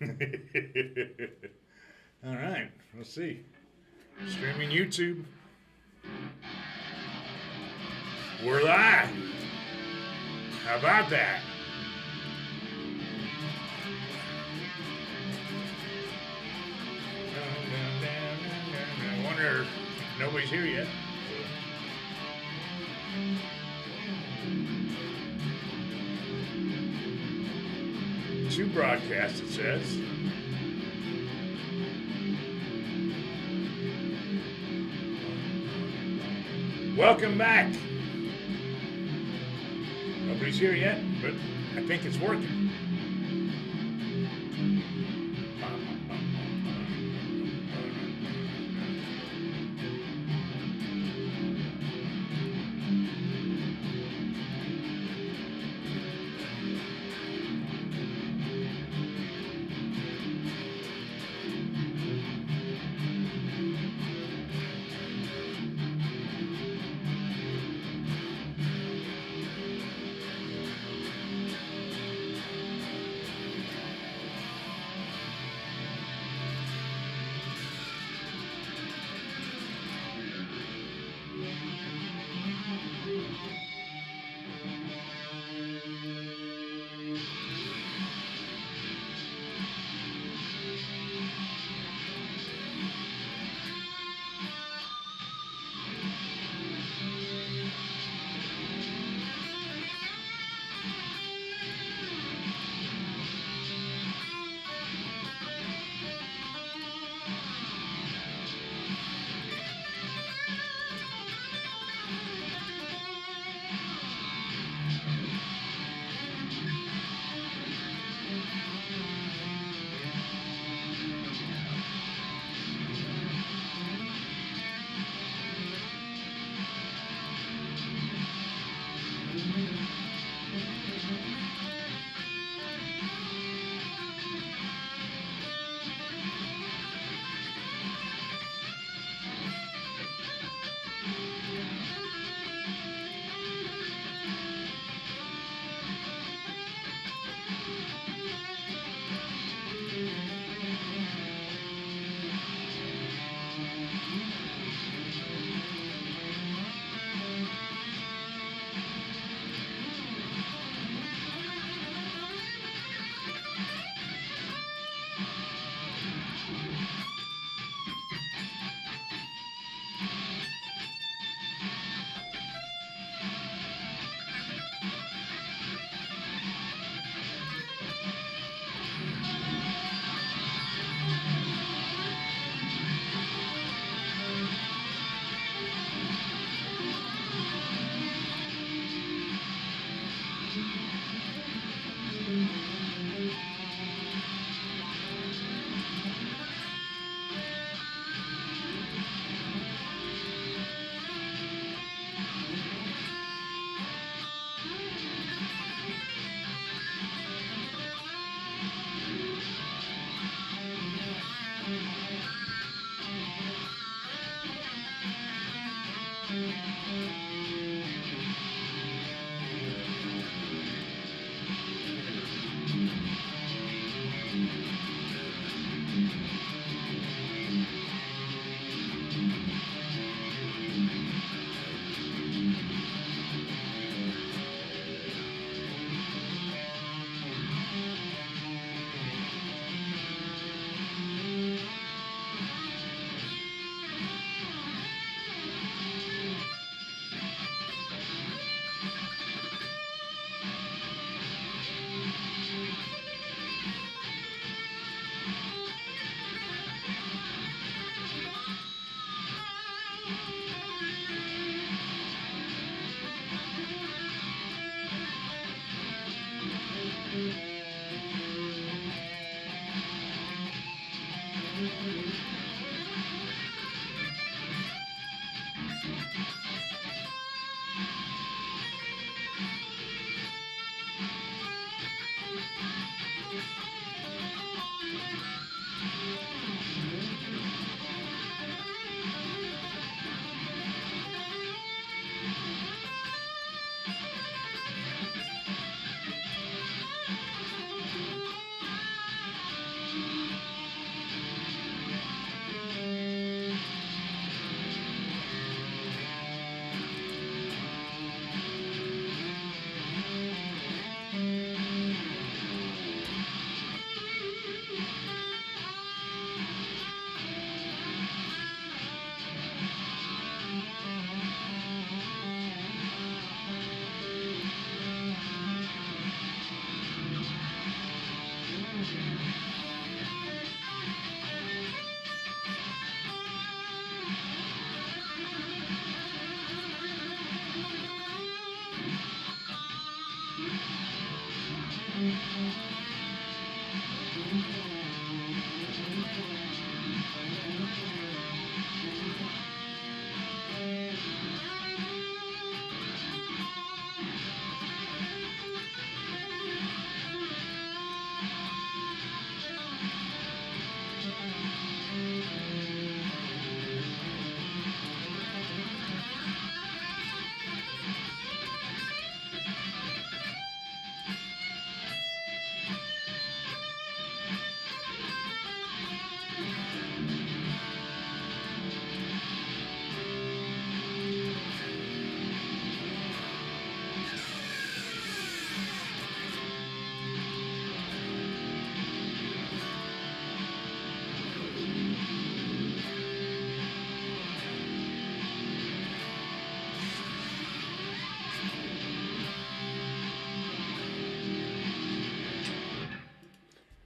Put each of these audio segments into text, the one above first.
All right, let's see. Streaming YouTube. We're live. How about that? I wonder if nobody's here yet. Two broadcasts, it says. Welcome back. Nobody's here yet, but I think it's working.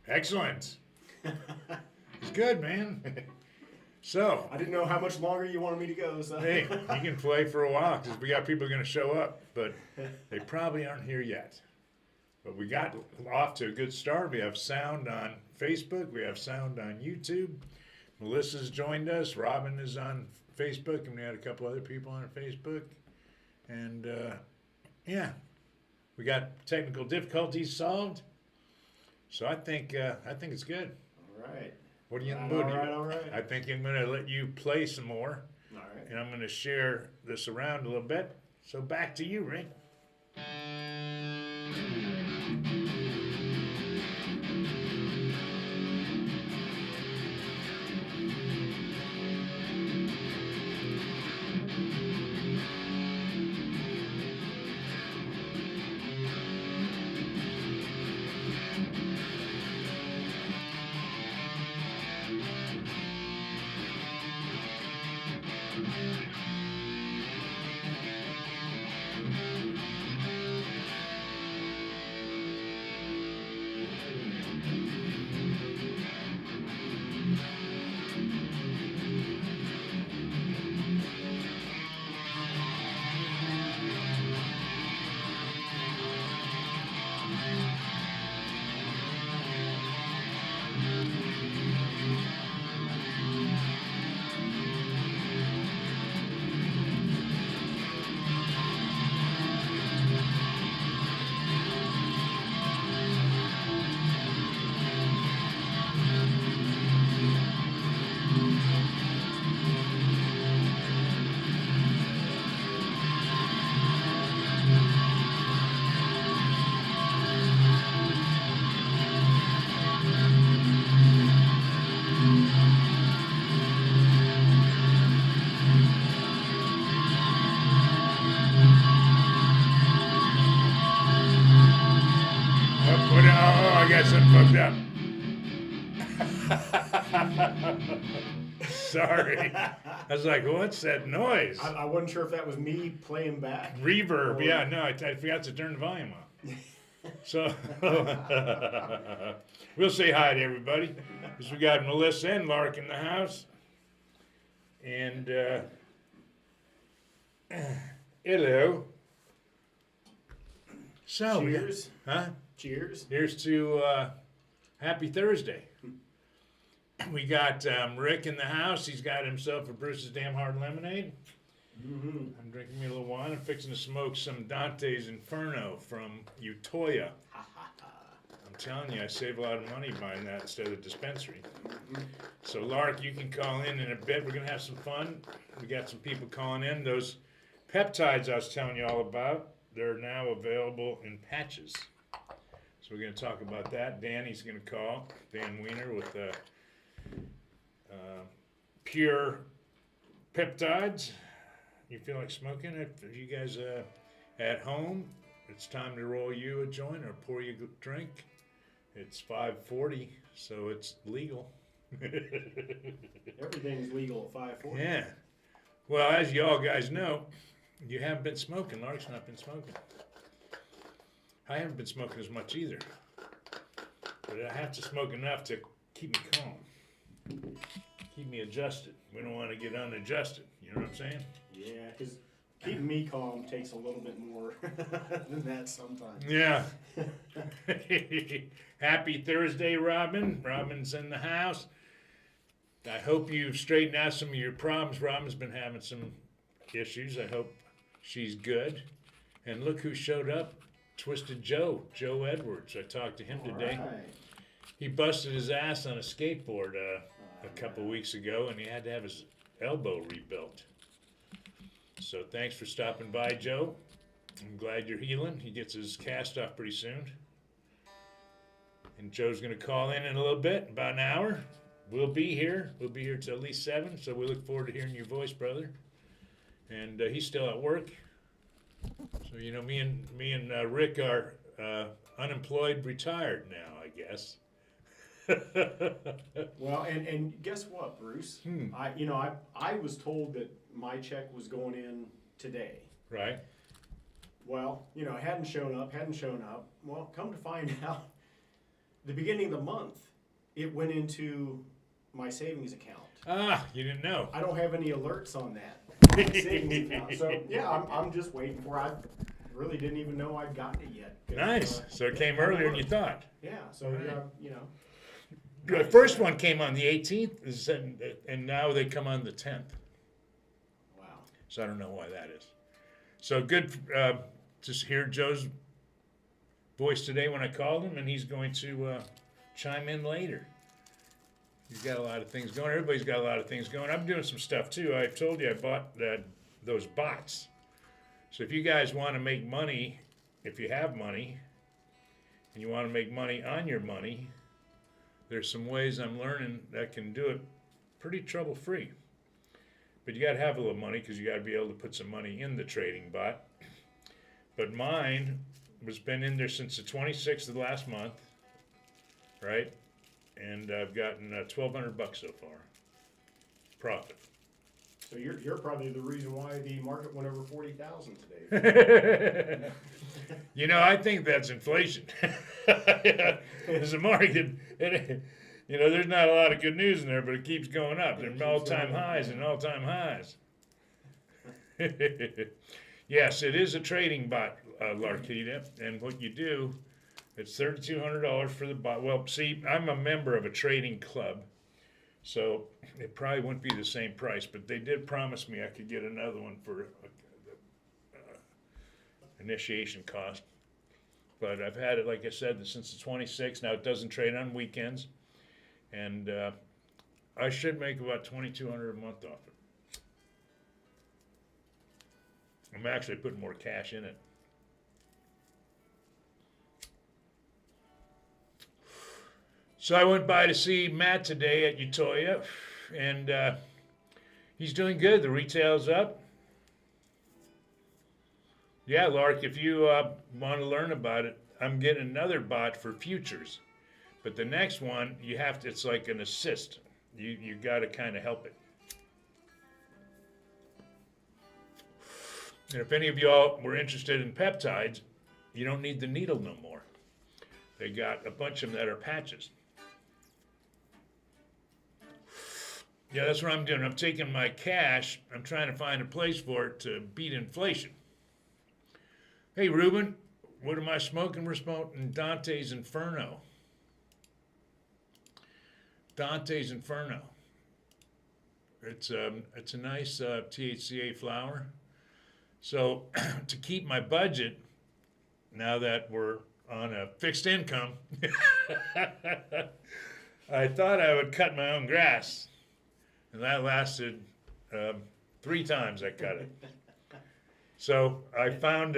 Excellent. It's good, man. So, I didn't know how much longer you wanted me to go. So. hey, you can play for a while because we got people going to show up, but they probably aren't here yet. But we got off to a good start. We have sound on Facebook. We have sound on YouTube. Melissa's joined us. Robin is on Facebook, and we had a couple other people on Facebook. And yeah, we got technical difficulties solved. So I think it's good. All right. What are you in the All mood? right, all right. I think I'm going to let you play some more, All right. and I'm going to share this around a little bit. So back to you, Rick. Oh, I got something fucked up. Sorry. I was like, what's that noise? I wasn't sure if that was me playing back. Reverb. or- Yeah, no, I forgot to turn the volume up. So we'll say hi to everybody because we got Melissa and Lark in the house. And hello. So Cheers. huh? Cheers. Here's to happy Thursday. We got Rick in the house. He's got himself a Bruce's Damn Hard Lemonade. Mm-hmm. I'm drinking me a little wine. I'm fixing to smoke some Dante's Inferno from Utoya. I'm telling you, I save a lot of money buying that instead of the dispensary. So, Lark, you can call in a bit. We're going to have some fun. We got some people calling in. Those peptides I was telling you all about, they're now available in patches. So we're going to talk about that. Danny's going to call, Dan Wiener, with pure peptides. You feel like smoking it? If you guys at home, it's time to roll you a joint or pour you a drink. It's 5:40, so it's legal. Everything's legal at 5:40. Yeah. Well, as you all guys know, you haven't been smoking. Lark's not been smoking. I haven't been smoking as much either. But I have to smoke enough to keep me calm. Keep me adjusted. We don't want to get unadjusted. You know what I'm saying? Yeah, because keeping me calm takes a little bit more than that sometimes. Yeah. Happy Thursday, Robin. Robin's in the house. I hope you've straightened out some of your problems. Robin's been having some issues. I hope she's good. And look who showed up. Twisted Joe Edwards. I talked to him today. All right. He busted his ass on a skateboard a couple weeks ago, and he had to have his elbow rebuilt. So thanks for stopping by, Joe. I'm glad you're healing. He gets his cast off pretty soon. And Joe's going to call in a little bit, about an hour. We'll be here. We'll be here till at least 7, so we look forward to hearing your voice, brother. And he's still at work. So, you know, me and Rick are unemployed, retired now, I guess. Well, and guess what, Bruce? I was told that my check was going in today. Right. Well, it hadn't shown up. Well, come to find out, the beginning of the month, it went into my savings account. Ah, you didn't know. I don't have any alerts on that my savings account. So yeah, I'm just waiting for. I really didn't even know I'd gotten it yet. Nice. So it came earlier than you thought. Yeah. So yeah, you know. The first one came on the 18th, and now they come on the 10th. Wow. So I don't know why that is. So good to hear Joe's voice today when I called him, and he's going to chime in later. He's got a lot of things going. Everybody's got a lot of things going. I'm doing some stuff too. I told you I bought those bots. So if you guys want to make money, if you have money, and you want to make money on your money, there's some ways I'm learning that can do it pretty trouble-free. But you got to have a little money because you got to be able to put some money in the trading bot. But mine has been in there since the 26th of last month, right? And I've gotten $1,200 so far, profit. So you're probably the reason why the market went over 40,000 today. You know, I think that's inflation. As a market, there's not a lot of good news in there, but it keeps going up. There's all-time highs and all-time highs. Yes, it is a trading bot, Larkita, and what you do, it's $3,200 for the bot. Well, see, I'm a member of a trading club, so it probably wouldn't be the same price, but they did promise me I could get another one for initiation cost. But I've had it, like I said, since the 26th. Now it doesn't trade on weekends, and I should make about $2,200 a month off it. I'm actually putting more cash in it. So I went by to see Matt today at Utoya, and he's doing good. The retail's up. Yeah, Lark, if you want to learn about it, I'm getting another bot for futures. But the next one, it's like an assist. You got to kind of help it. And if any of y'all were interested in peptides, you don't need the needle no more. They got a bunch of them that are patches. Yeah, that's what I'm doing. I'm taking my cash. I'm trying to find a place for it to beat inflation. Hey, Ruben, what am I smoking? We're smoking Dante's Inferno. Dante's Inferno. It's a nice THCA flower. So to keep my budget, now that we're on a fixed income, I thought I would cut my own grass. And that lasted 3 times I cut it. So I found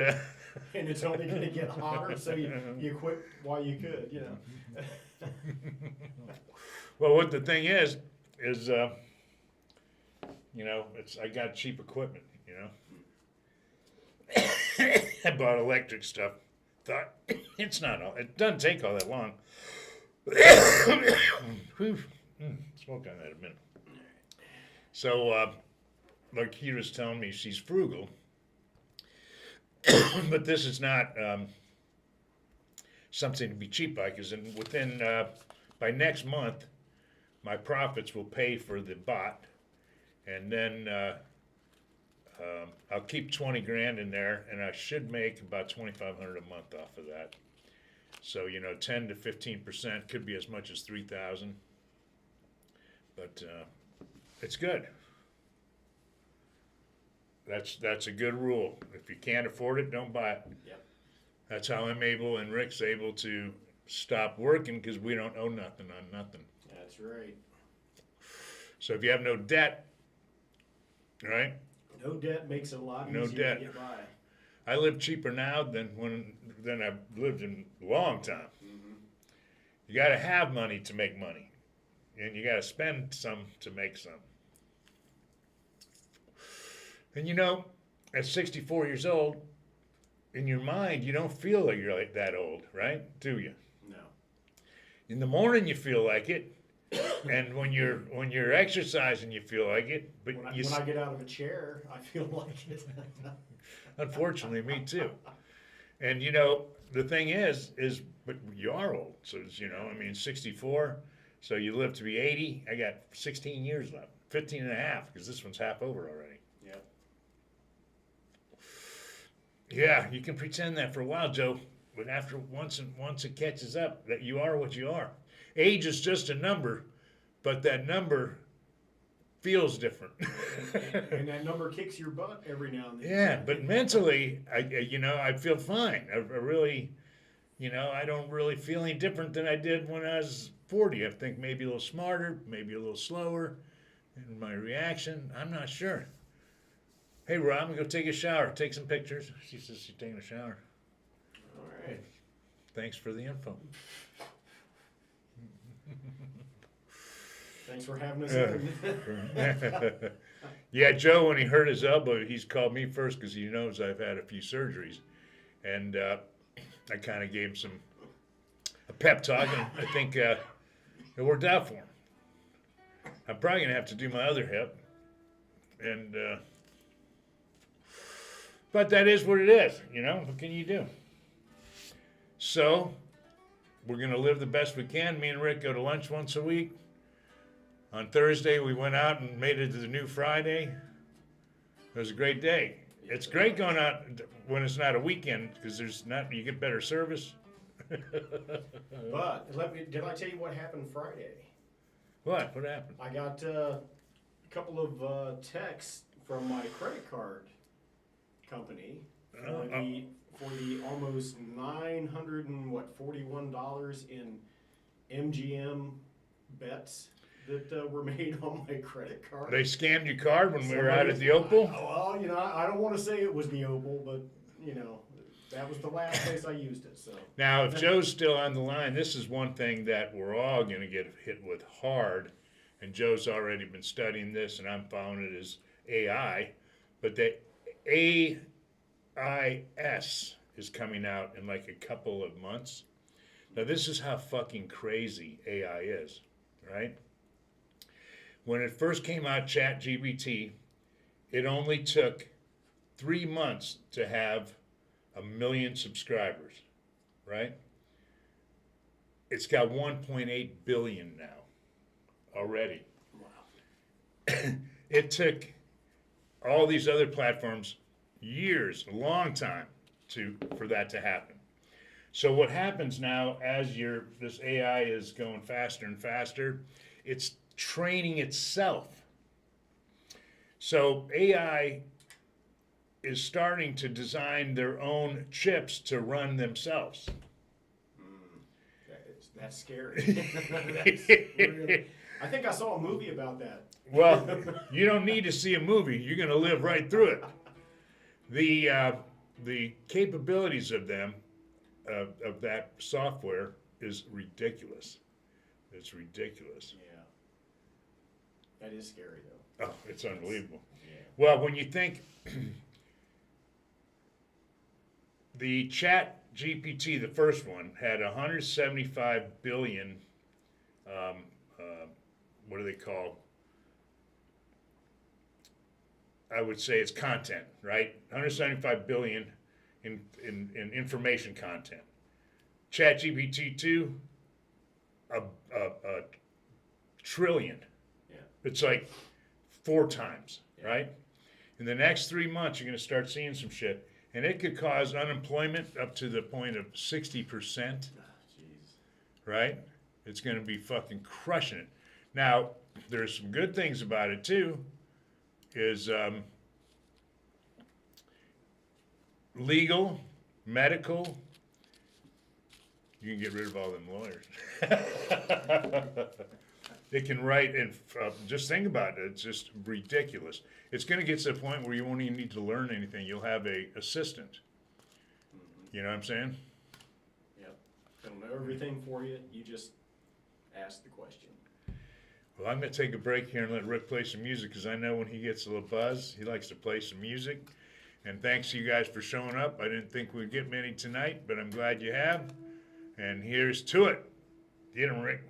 And it's only going to get hotter, so you quit while you could, you know. Well, what the thing is I got cheap equipment, I bought electric stuff. Thought it doesn't take all that long. Smoke on that a minute. So, like Kira was telling me, she's frugal, but this is not something to be cheap by, because by next month, my profits will pay for the bot, and then I'll keep 20 grand in there, and I should make about 2,500 a month off of that. So 10 to 15% could be as much as 3,000, but it's good. That's a good rule. If you can't afford it, don't buy it. Yep. That's how I'm able and Rick's able to stop working, because we don't owe nothing on nothing. That's right. So if you have no debt, right? No debt makes it a lot No easier debt. to get by. I live cheaper now than I've lived in a long time. Mm-hmm. You got to have money to make money, and you got to spend some to make some. And at 64 years old, in your mind, you don't feel like you're like that old, right? Do you? No. In the morning, you feel like it, and when you're exercising, you feel like it. But When I get out of a chair, I feel like it. Unfortunately, me too. And the thing is, but you are old. So, it's, you know, I mean, 64. So you live to be 80. I got 16 years left. 15 and a half, because this one's half over already. Yep. Yeah, you can pretend that for a while, Joe. But after once it catches up, that you are what you are. Age is just a number, but that number feels different. And that number kicks your butt every now and then. Yeah, but mentally, I feel fine. I really, I don't really feel any different than I did when I was 40. I think maybe a little smarter, maybe a little slower in my reaction. I'm not sure. Hey, Rob, I'm gonna go take a shower, take some pictures. She says she's taking a shower. All right. Thanks for the info. Thanks for having us in. Yeah, Joe, when he hurt his elbow, he's called me first because he knows I've had a few surgeries. And I kind of gave him a pep talk, and I think it worked out for him. I'm probably going to have to do my other hip. And but that is what it is, What can you do? So, we're going to live the best we can. Me and Rick go to lunch once a week. On Thursday, we went out and made it to the new Friday. It was a great day. It's great going out when it's not a weekend because you get better service. But did I tell you what happened Friday? What? What happened? I got a couple of texts from my credit card company for the almost $941 in MGM bets that were made on my credit card. They scammed your card when we were out at the Opal? Well, I don't want to say it was the Opal, but, that was the last place I used it, so. Now, if Joe's still on the line, this is one thing that we're all going to get hit with hard, and Joe's already been studying this, and I'm following it as AI, but the AIS is coming out in like a couple of months. Now, this is how fucking crazy AI is, right? When it first came out, ChatGPT, it only took 3 months to have 1 million subscribers, right? It's got 1.8 billion now already. Wow. It took all these other platforms years, a long time for that to happen. So what happens now as this AI is going faster and faster, it's training itself. So AI is starting to design their own chips to run themselves. That's scary. I think I saw a movie about that. Well, you don't need to see a movie. You're going to live right through it. The capabilities of that software is ridiculous. It's ridiculous. Yeah. That is scary, though. Oh, it's unbelievable. Yeah. Well, when you think the Chat GPT, the first one, had 175 billion, what do they call? I would say it's content, right? 175 billion in information content. Chat GPT 2, a trillion. Yeah. It's like 4 times, right? In the next 3 months, you're going to start seeing some shit. And it could cause unemployment up to the point of 60%. Jeez. Right? It's going to be fucking crushing it. Now, there's some good things about it, too, is legal, medical. You can get rid of all them lawyers. It can write, and just think about it, it's just ridiculous. It's going to get to the point where you won't even need to learn anything. You'll have a assistant. Mm-hmm. You know what I'm saying? Yep. It'll know everything for you. You just ask the question. Well, I'm going to take a break here and let Rick play some music because I know when he gets a little buzz, he likes to play some music. And thanks to you guys for showing up. I didn't think we'd get many tonight, but I'm glad you have. And here's to it. Get him, Rick.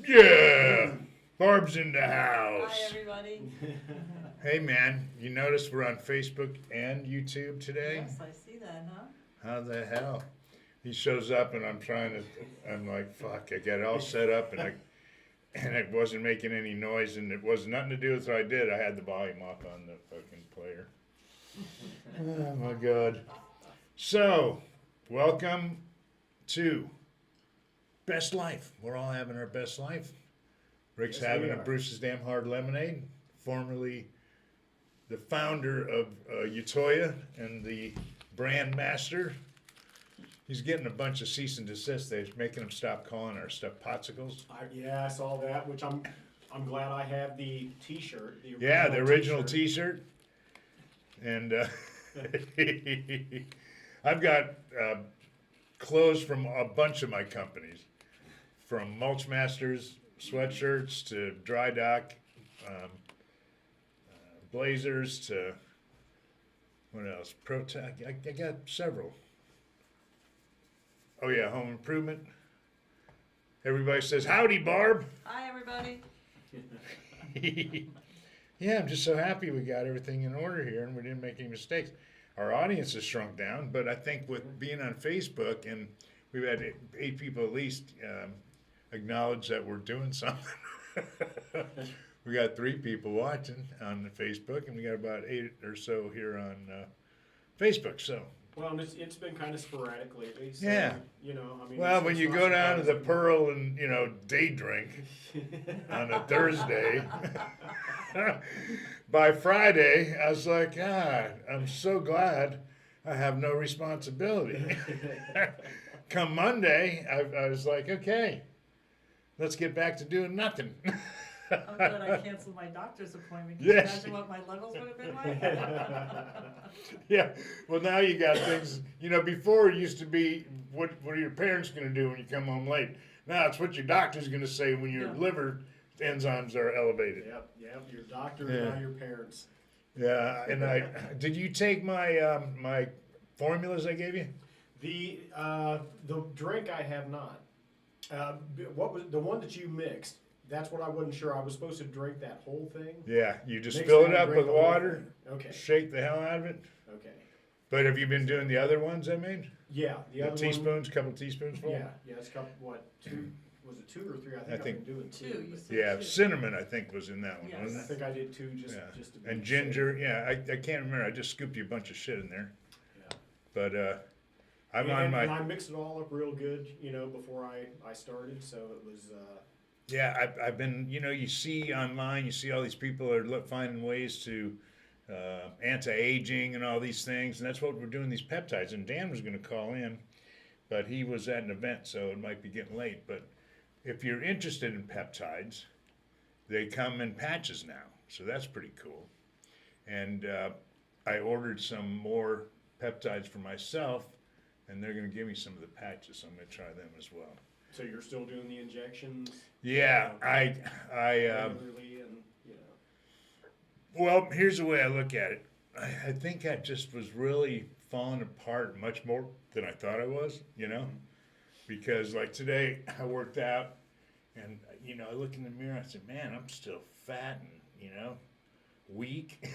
Yeah, Barb's in the Hi, house. everybody. Hey, man, you notice we're on Facebook and YouTube today? Yes, I see that, huh? How the hell? He shows up and I'm like, fuck, I got it all set up and it wasn't making any noise and it was nothing to do with what I did. I had the volume off on the fucking player. Oh my God. So, welcome to Best Life. We're all having our best life. Rick's Yes, having we a are. Bruce's Damn Hard Lemonade, formerly the founder of Utoya and the brand master. He's getting a bunch of cease and desist. They're making him stop calling our stuff popsicles. Yeah, I saw that, which I'm glad I have the T-shirt. Yeah, the original T-shirt. And I've got clothes from a bunch of my companies, from Mulch Masters sweatshirts to Dry Dock blazers to what else? Protect. I got several. Oh yeah, Home Improvement. Everybody says howdy, Barb. Hi, everybody. Yeah, I'm just so happy we got everything in order here and we didn't make any mistakes. Our audience has shrunk down, but I think with being on Facebook and we've had 8 people at least acknowledge that we're doing something. We got 3 people watching on the Facebook and we got about 8 or so here on Facebook. So Well, and it's been kind of sporadic lately. So, Yeah. You know, I mean. well, it's when you not go down to the surprising. Pearl and day drink on a Thursday. By Friday, I was like, I'm so glad I have no responsibility. Come Monday, I was like, okay, let's get back to doing nothing. I'm glad I canceled my doctor's appointment. Can Yes. you imagine what my levels would have been like? Yeah, well, now you got things, before it used to be, what are your parents going to do when you come home late? Now it's what your doctor's going to say when your Yeah. liver enzymes are elevated. Yep, your doctor, Yeah. now your parents. Yeah, and did you take my my formulas I gave you? The drink I have not. What was the one that you mixed? That's what I wasn't sure. I was supposed to drink that whole thing. Yeah, you just Mix fill that it and up drink with the whole water, thing. Okay. shake the hell out of it. Okay. But have you been doing the other ones I made? Yeah, the The other one. teaspoons, couple teaspoons full? Yeah, it's a couple. What? 2? Was it 2 or 3? I think I've think- been doing 2, 2. you said Yeah, 2. cinnamon I think was in that one, Yes. I wasn't it? think I did 2 just Yeah. just to be And safe. ginger, yeah, I can't remember. I just scooped you a bunch of shit in there. Yeah. But I'm and, on my. and I mixed it all up real good, before I started. So it was. Yeah, I've been, you see online, you see all these people are finding ways to anti-aging and all these things, and that's what we're doing, these peptides. And Dan was going to call in, but he was at an event, so it might be getting late. But if you're interested in peptides, they come in patches now, so that's pretty cool. And I ordered some more peptides for myself, and they're going to give me some of the patches, so I'm going to try them as well. So you're still doing the injections? Yeah, I Regularly and. well, here's the way I look at it. I think I just was really falling apart much more than I thought I was, because like today I worked out and, I look in the mirror, I said, man, I'm still fat and, weak,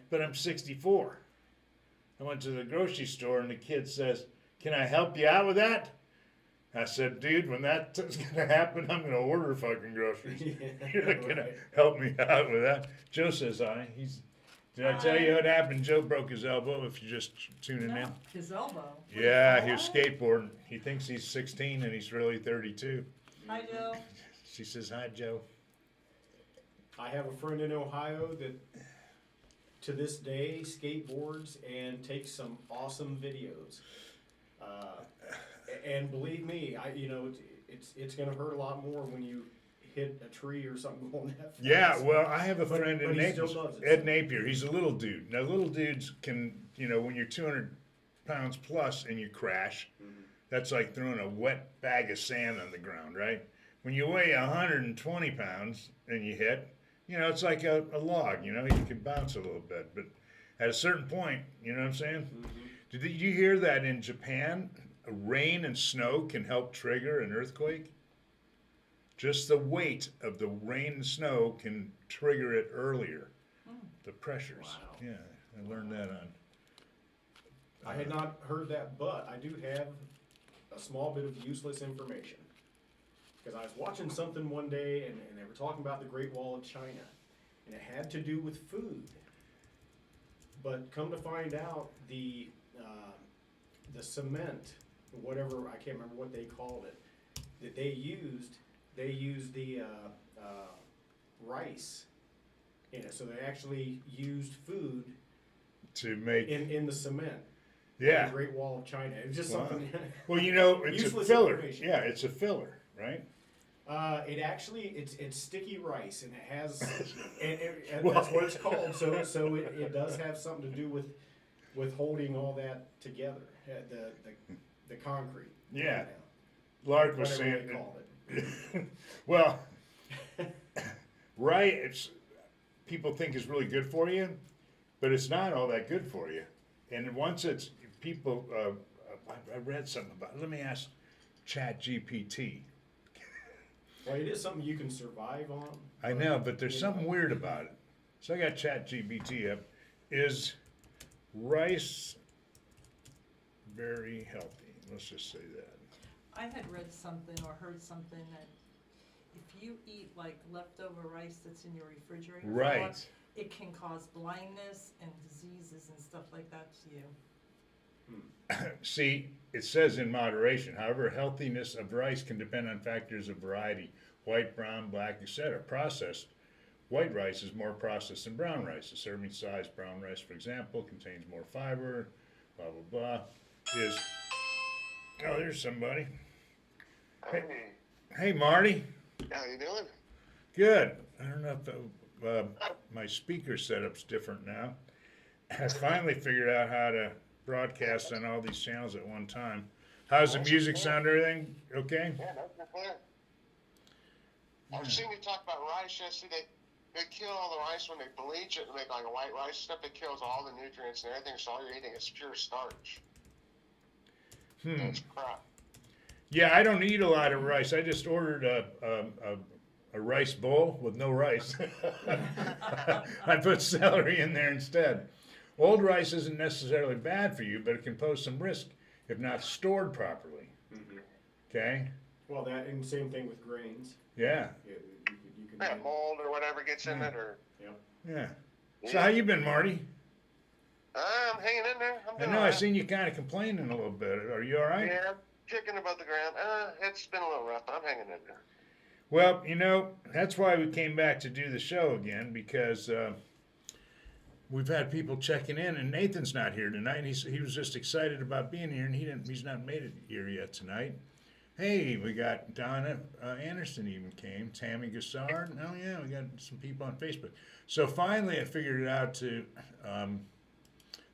but I'm 64. I went to the grocery store and the kid says, can I help you out with that? I said, dude, when that's gonna happen, I'm gonna order fucking groceries. You're not gonna help me out with that. Joe says hi. Did I tell you what happened? Joe broke his elbow if you're just tuning in. No, his elbow. Yeah, he was skateboarding. He thinks he's 16 and he's really 32. Hi, Joe. She says, hi, Joe. I have a friend in Ohio that, to this day, skateboards and takes some awesome videos. And believe me, it's going to hurt a lot more when you hit a tree or something going that fast. Yeah, well, I have a But- friend in but he Naples, still does it. Ed Napier. He's a little dude. Now, little dudes can, when you're 200 pounds plus and you crash, that's like throwing a wet bag of sand on the ground, right? When you weigh 120 pounds and you hit, it's like a log, you can bounce a little bit. But at a certain point, you know what I'm saying? Did you hear that in Japan, rain and snow can help trigger an earthquake? Just the weight of the rain and snow can trigger it earlier. The pressures. Wow. Yeah, I learned that on. I had not heard that, but I do have a small bit of useless information. Because I was watching something one day, and they were talking about the Great Wall of China, and it had to do with food. But come to find out, the cement, whatever, I can't remember what they called it, that they used the rice in it. So they actually used food To make. in the cement. Yeah. The Great Wall of China. It was just Wow. something. Well, you know, it's a Useless filler. information. Yeah, it's a filler, right? It actually, it's sticky rice, and it has, and Well- that's what it's called. So it does have something to do with holding all that together, the concrete. Yeah. Lark was Whatever saying. they call it. Well, right, it's, people think it's really good for you, but it's not all that good for you. And once it's, people, I read something about it. Let me ask ChatGPT. Well, it is something you can survive on. I know, but there's something weird about it. So I got ChatGPT up. Is rice very healthy? Let's just say that. I had read something or heard something that if you eat like leftover rice that's in your refrigerator, for a while, Right. it can cause blindness and diseases and stuff like that to you. See, it says in moderation. However, healthiness of rice can depend on factors of variety: white, brown, black, etc. Processed white rice is more processed than brown rice. A serving size brown rice, for example, contains more fiber. Blah blah blah. Is oh, there's somebody. Hey, Hey, Marty. how you doing? Good. I don't know if my speaker setup's different now. I finally figured out how to broadcast on all these channels at one time. How's the music sound? Everything okay? Yeah, that's clear. I've seen you talk about rice yesterday. They kill all the rice when they bleach it and make like a white rice stuff. It kills all the nutrients and everything, so all you're eating is pure starch. That's crap. Yeah, I don't eat a lot of rice. I just ordered a rice bowl with no rice. I put celery in there instead. Old rice isn't necessarily bad for you, but it can pose some risk if not stored properly. Okay? Well, that and same thing with grains. Yeah. You can Yeah, mold or whatever gets in it, or Yeah. So how you been, Marty? I'm hanging in there. I'm I doing know all I right. seen you kind of complaining a little bit. Are you all right? Yeah, I'm kicking above the ground. It's been a little rough, but I'm hanging in there. Well, you know, that's why we came back to do the show again, because we've had people checking in, and Nathan's not here tonight. And he was just excited about being here, and he's not made it here yet tonight. Hey, we got Donna Anderson even came, Tammy Gassard. Oh yeah, we got some people on Facebook. So finally, I figured it out to.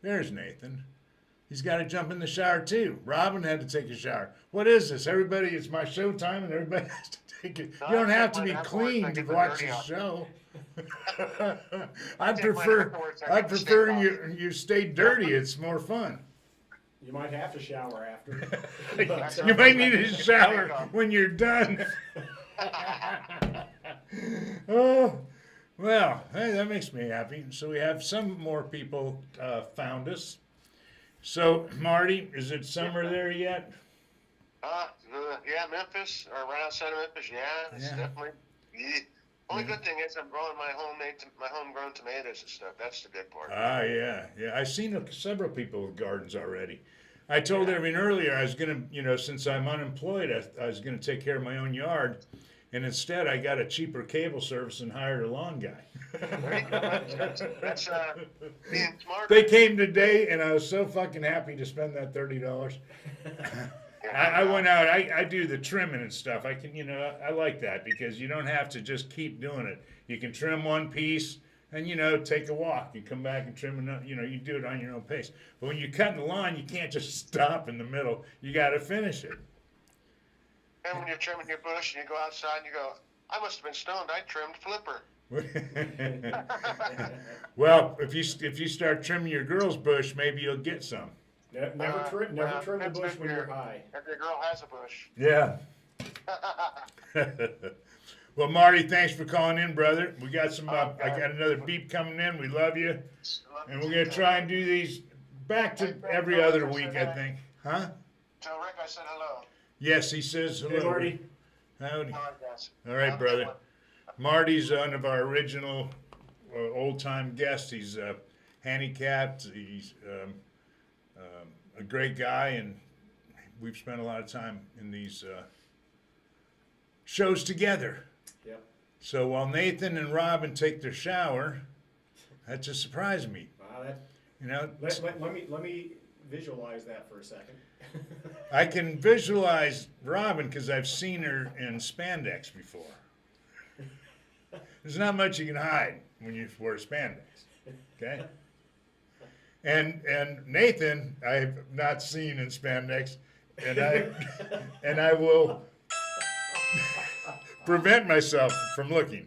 There's Nathan. He's got to jump in the shower too. Robin had to take a shower. What is this? Everybody, it's my show time, and everybody has to take it. You don't have to be clean to watch the show. I prefer you stay dirty. It's more fun. You might have to shower after. You might need a shower when you're done. Oh, well, hey, that makes me happy. So we have some more people found us. So, Marty, is it summer there yet? Yeah, Memphis, or right outside of Memphis, it's Yeah. definitely. Yeah. Only good thing is I'm growing my homegrown tomatoes and stuff. That's the good part. Yeah. I've seen several people with gardens already. I told everyone earlier I was gonna, since I'm unemployed, I was gonna take care of my own yard, and instead I got a cheaper cable service and hired a lawn guy. There you go. That's being smart. They came today, and I was so fucking happy to spend that $30. I went out. I do the trimming and stuff. I can, I like that because you don't have to just keep doing it. You can trim one piece and take a walk. You come back and trim another. You do it on your own pace. But when you're cutting the lawn, you can't just stop in the middle. You got to finish it. And when you're trimming your bush and you go outside and you go, I must have been stoned. I trimmed flipper. Well, if you start trimming your girl's bush, maybe you'll get some. Never trim the bush when you're high. Every girl has a bush. Yeah. Well, Marty, thanks for calling in, brother. We got some. I got another beep coming in. We love you, and we're gonna try and do these back to every other week, I think. Huh? Tell Rick I said hello. Yes, he says hello. Hey, Marty. Howdy. All right, guys. All right, Have a good brother. one. Marty's one of our original old-time guests. He's handicapped. He's a great guy, and we've spent a lot of time in these shows together. Yep. So while Nathan and Robin take their shower, that just surprised me. Wow, that, You know, let me visualize that for a second. I can visualize Robin because I've seen her in spandex before. There's not much you can hide when you wear spandex, okay? And Nathan, I've not seen in spandex, and I will prevent myself from looking.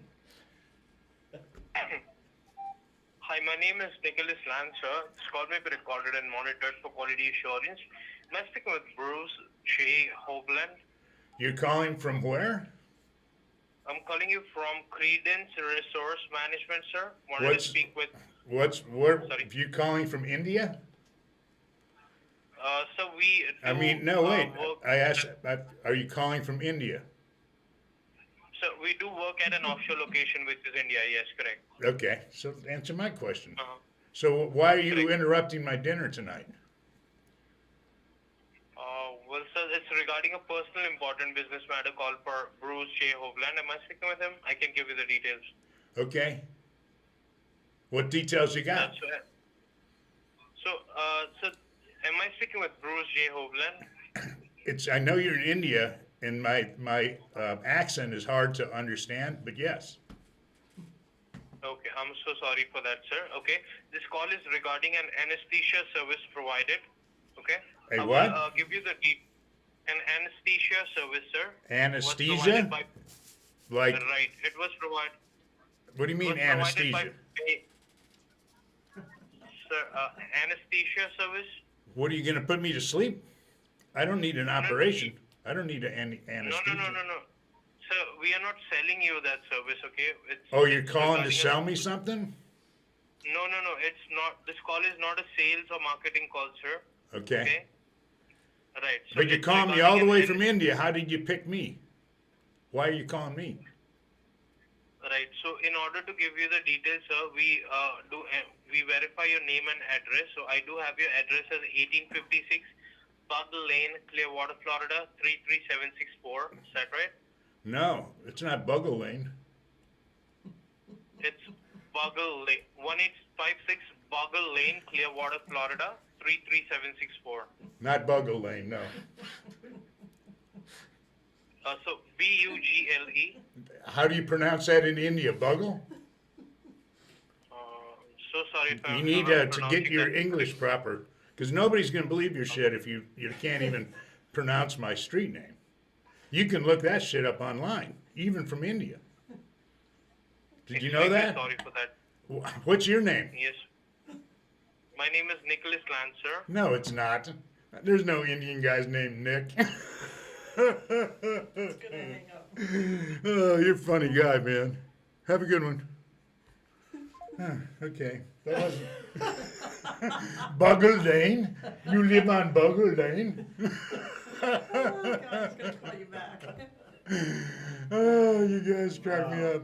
Hi, my name is Nicholas Lancer. This call may be recorded and monitored for quality assurance. Am I speaking with Bruce J. Hovland? You're calling from where? I'm calling you from Credence Resource Management, sir. Wanted What's- to speak with. Where? Sorry. You calling from India? So we. I do, mean, no, wait. work- I asked, are you calling from India? So we do work at an offshore location, which is India. Yes, correct. Okay, so answer my question. Uh-huh. So why are you Correct. interrupting my dinner tonight? Well, sir, it's regarding a personal important business matter called for Bruce J. Hovland. Am I speaking with him? I can give you the details. Okay. What details you got? That's right. So, am I speaking with Bruce J. Hovland? I know you're in India, and my accent is hard to understand, but yes. Okay, I'm so sorry for that, sir. Okay, this call is regarding an anesthesia service provided. Okay. A I will, what? give you an anesthesia service, sir. Anesthesia? Was provided by, Like, right. It was provided. what do you mean was provided anesthesia? Sir, anesthesia service. What are you gonna put me to sleep? I don't need an operation. I don't need anesthesia. No. Sir, we are not selling you that service, okay? Oh, you're it's calling to regarding sell me something? No, it's not. This call is not a sales or marketing call, sir. Okay. Okay? Right. So But you it's called me regarding all the way an- from India. How did you pick me? Why are you calling me? Right. So in order to give you the details, sir, we verify your name and address. So I do have your address as 1856 Bugle Lane, Clearwater, Florida 33764. Is that right? No, it's not Bugle Lane. It's Bugle Lane, 1856 Bugle Lane, Clearwater, Florida 33764. Not Bugle Lane, no. So Bugle. How do you pronounce that in India? Bugle? So sorry if You I'm need not to get pronouncing your that. English proper, because nobody's going to believe your shit if you can't even pronounce my street name. You can look that shit up online, even from India. Did you know Extremely that? Sorry for that. What's your name? Yes. My name is Nicholas Lancer. No, it's not. There's no Indian guy's named Nick. It's gonna hang up. Oh, you're a funny guy, man. Have a good one. Okay. That wasn't. Bugle Lane? You live on Bugle Lane? Oh, God, he's gonna call you back. Oh, you guys crack me up.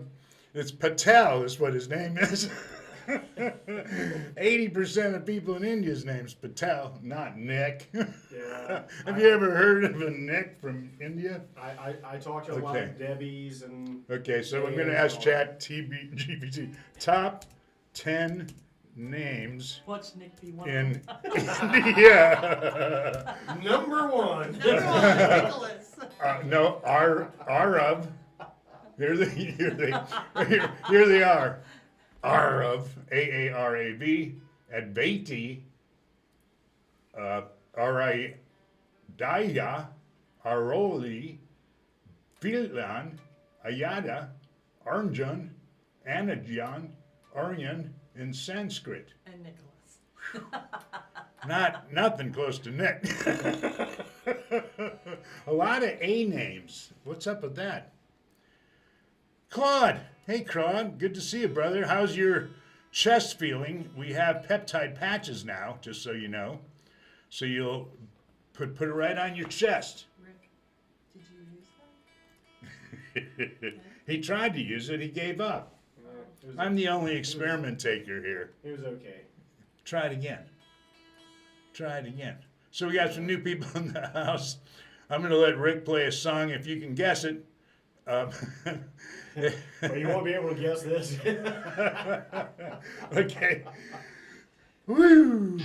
It's Patel is what his name is. 80% of people in India's name's Patel, not Nick. Yeah. Have you ever heard of a Nick from India? I talk to a lot Okay. of Debbies and Okay, so I'm going to ask GPT top 10 names Watch Nick be one in of India. number one. them. Nicholas. No, Arav. Here they are. Arav, Aarav, Advaiti, Aridaya, Aroli, Filan, Ayada, Arjun, Anajan, Aryan in Sanskrit. And Nicholas. Nothing close to Nick. A lot of A names. What's up with that? Claude. Hey, Claude. Good to see you, brother. How's your chest feeling? We have peptide patches now, just so you know. So you'll put it right on your chest. Rick, did you use that? He tried to use it. He gave up. It was, I'm the only experiment taker here. it was okay. Try it again. Try it again. So we got some new people in the house. I'm going to let Rick play a song if you can guess it. But you won't be able to guess this. Okay. Woo!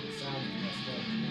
It sounded messed up to me.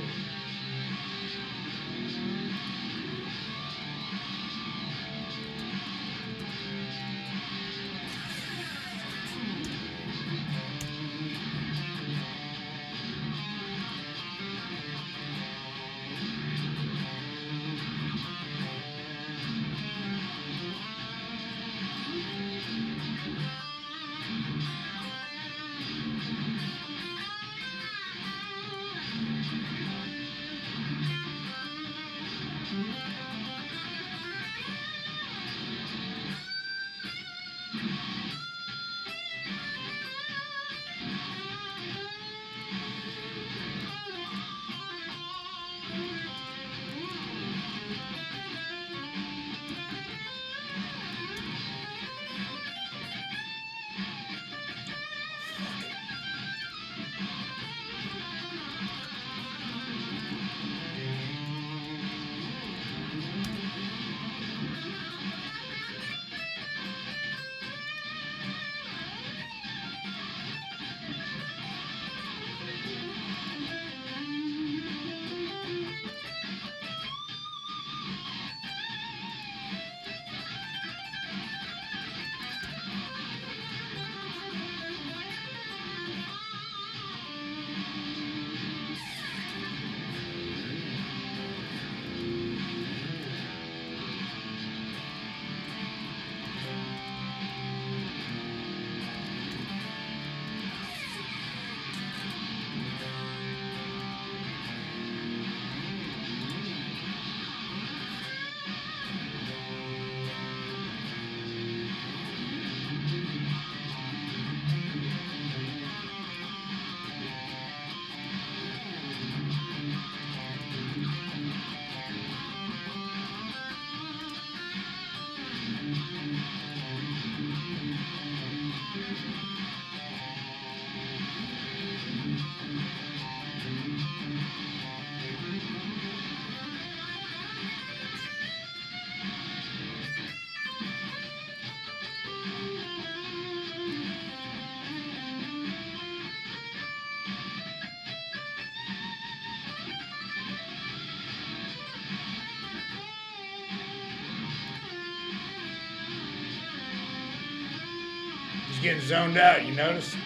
He's getting zoned out, you notice?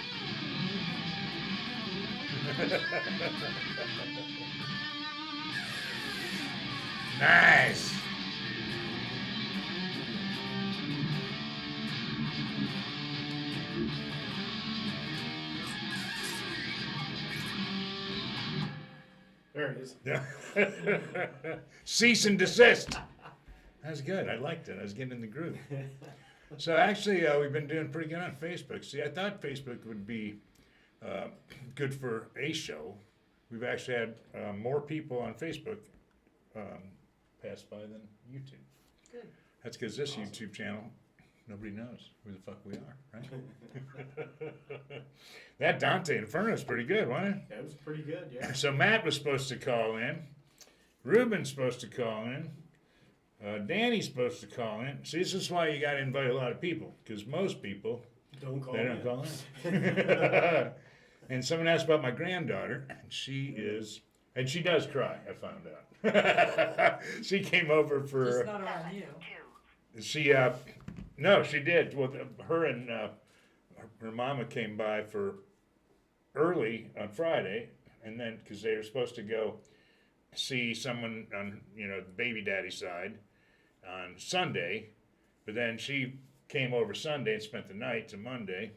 Nice. There it is. Cease and desist. That was good. I liked it. I was getting in the groove. So actually, we've been doing pretty good on Facebook. See, I thought Facebook would be good for a show. We've actually had more people on Facebook pass by than YouTube. Good. That's because this YouTube channel, nobody knows who the fuck we are, right? That Dante Inferno's pretty good, wasn't it? That was pretty good, yeah. So Matt was supposed to call in. Ruben's supposed to call in. Danny's supposed to call in. See, this is why you got to invite a lot of people, because most people, Don't call they in. don't call in. And someone asked about my granddaughter, and she does cry, I found out. She came over Just for, not around you. no, she did. Well, her and her mama came by for early on Friday, and then, because they were supposed to go see someone on, the baby daddy side on Sunday, but then she came over Sunday and spent the night to Monday,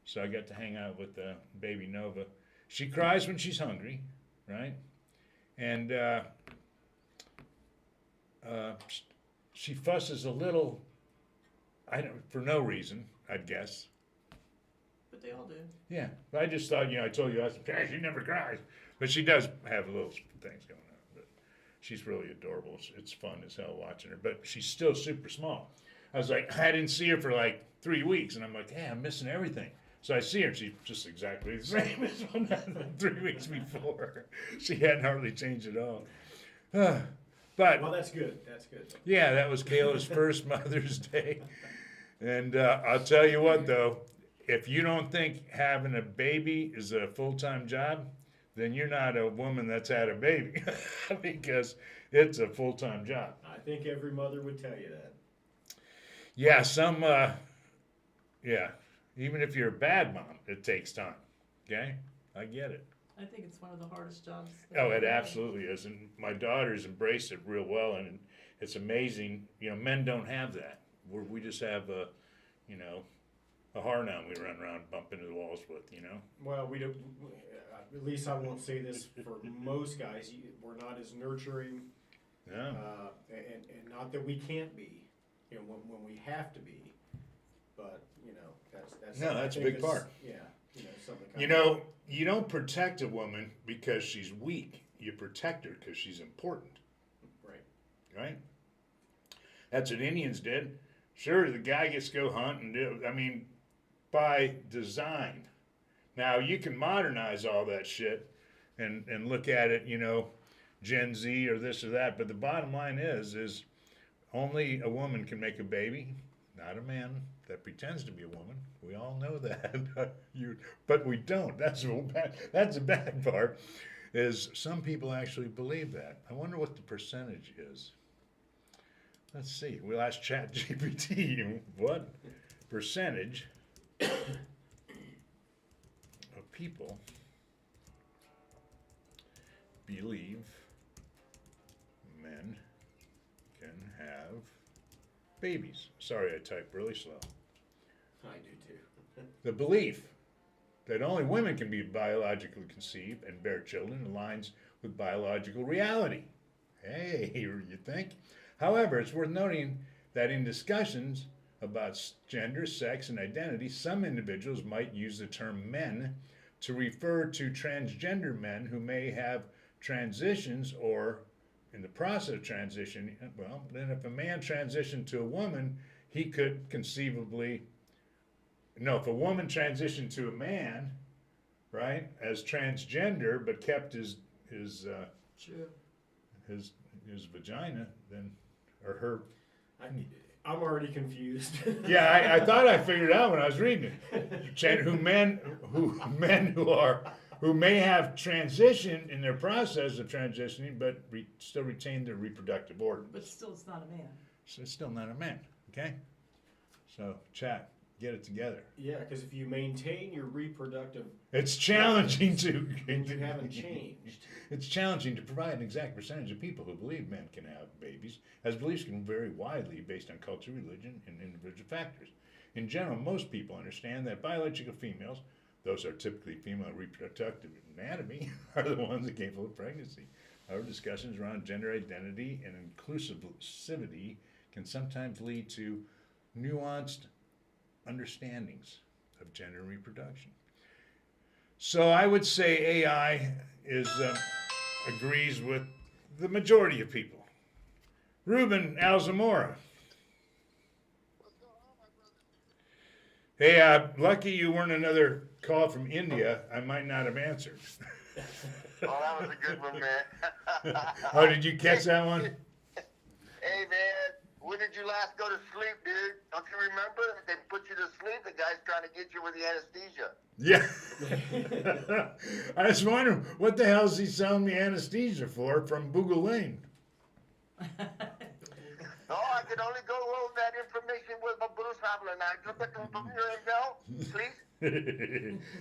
so I got to hang out with baby Nova. She cries when she's hungry, right? And she fusses a little, for no reason, I'd guess. But they all do. Yeah, but I just thought, I told you, she never cries. But she does have little things going on. But she's really adorable. It's fun as hell watching her. But she's still super small. I was like, I didn't see her for like 3 weeks. And I'm like, hey, I'm missing everything. So I see her, and she's just exactly the same as when 3 weeks before. She hadn't hardly changed at all. But Well, that's good. That's good. yeah, that was Kayla's first Mother's Day. And I'll tell you what, though, if you don't think having a baby is a full-time job, then you're not a woman that's had a baby because it's a full-time job. I think every mother would tell you that. Yeah, even if you're a bad mom, it takes time. Okay? I get it. I think it's one of the hardest jobs. Oh, it absolutely is. And my daughters embrace it real well, and it's amazing. Men don't have that. We just have a hard-on we run around, bump into the walls with, Well, we don't. At least I won't say this for most guys. We're not as nurturing, Yeah. and not that we can't be. When we have to be, but that's No, that's a big part. Yeah, something. You don't protect a woman because she's weak. You protect her because she's important. Right? That's what Indians did. Sure, the guy gets to go hunt and do. I mean, by design. Now you can modernize all that shit and look at it, Gen Z or this or that. But the bottom line is only a woman can make a baby, not a man that pretends to be a woman. We all know that. But we don't. That's the bad part. Is some people actually believe that. I wonder what the percentage is. Let's see. We'll ask ChatGPT what percentage of people believe men can have babies. Sorry, I typed really slow. I do too. The belief that only women can be biologically conceived and bear children aligns with biological reality. Hey, you think? However, it's worth noting that in discussions about gender, sex, and identity, some individuals might use the term men to refer to transgender men who may have transitions or in the process of transition. Well, then if a man transitioned to a woman, he could conceivably, if a woman transitioned to a man, right, as transgender, but kept his vagina, then, or her. I'm already confused. Yeah, I thought I figured it out when I was reading it. Who may have transitioned in their process of transitioning, but still retain their reproductive organs. But still, it's not a man. So it's still not a man. Okay. So chat, get it together. Yeah, because if you maintain your reproductive, it's challenging to. You haven't changed. It's challenging to provide an exact percentage of people who believe men can have babies, as beliefs can vary widely based on culture, religion, and individual factors. In general, most people understand that biological females, those are typically female reproductive anatomy, are the ones that capable of pregnancy. However, discussions around gender identity and inclusivity can sometimes lead to nuanced understandings of gender and reproduction. So I would say AI agrees with the majority of people. Ruben Alzamora. Hey, lucky you weren't another call from India. I might not have answered. Oh, that was a good one, man. Oh, did you catch that one? Hey, man, when did you last go to sleep, dude? Don't you remember? They put you to sleep. The guy's trying to get you with the anesthesia. Yeah. I was wondering, what the hell is he selling me anesthesia for from Boogle Lane? Oh, I can only go over that information with my Bruce Havler now. Please?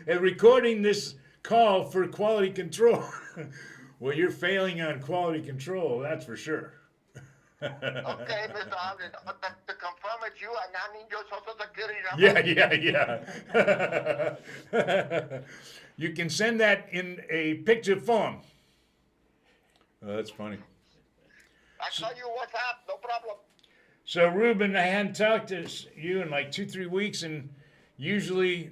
And recording this call for quality control. Well, you're failing on quality control, that's for sure. Okay, Mr. Havler, to confirm promise you, and I need your social security number. Yeah. You can send that in a picture form. Oh, that's funny. I call you WhatsApp, no problem. So, Ruben, I hadn't talked to you in like 2-3 weeks, and usually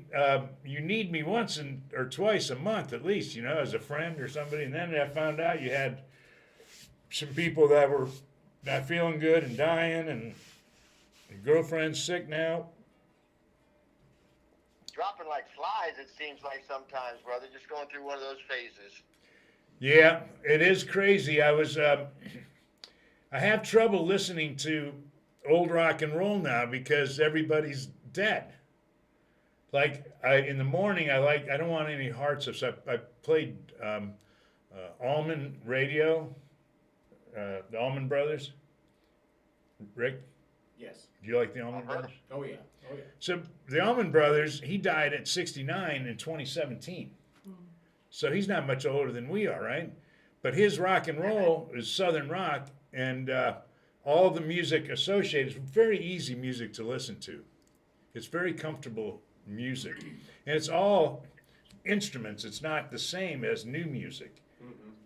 you need me once or twice a month at least, you know, as a friend or somebody. And then I found out you had some people that were not feeling good and dying, and your girlfriend's sick now. Dropping like flies, it seems like sometimes, brother. Just going through one of those phases. Yeah, it is crazy. I have trouble listening to old rock and roll now because everybody's dead. Like in the morning, I don't want any hard stuff. So I played Allman Radio, the Allman Brothers. Rick, Yes. do you like the Allman Brothers? Oh yeah. Oh yeah. So the Allman Brothers, he died at 69 in 2017. So he's not much older than we are, right? But his rock and roll is Southern rock, and all the music associated is very easy music to listen to. It's very comfortable music, and it's all instruments. It's not the same as new music.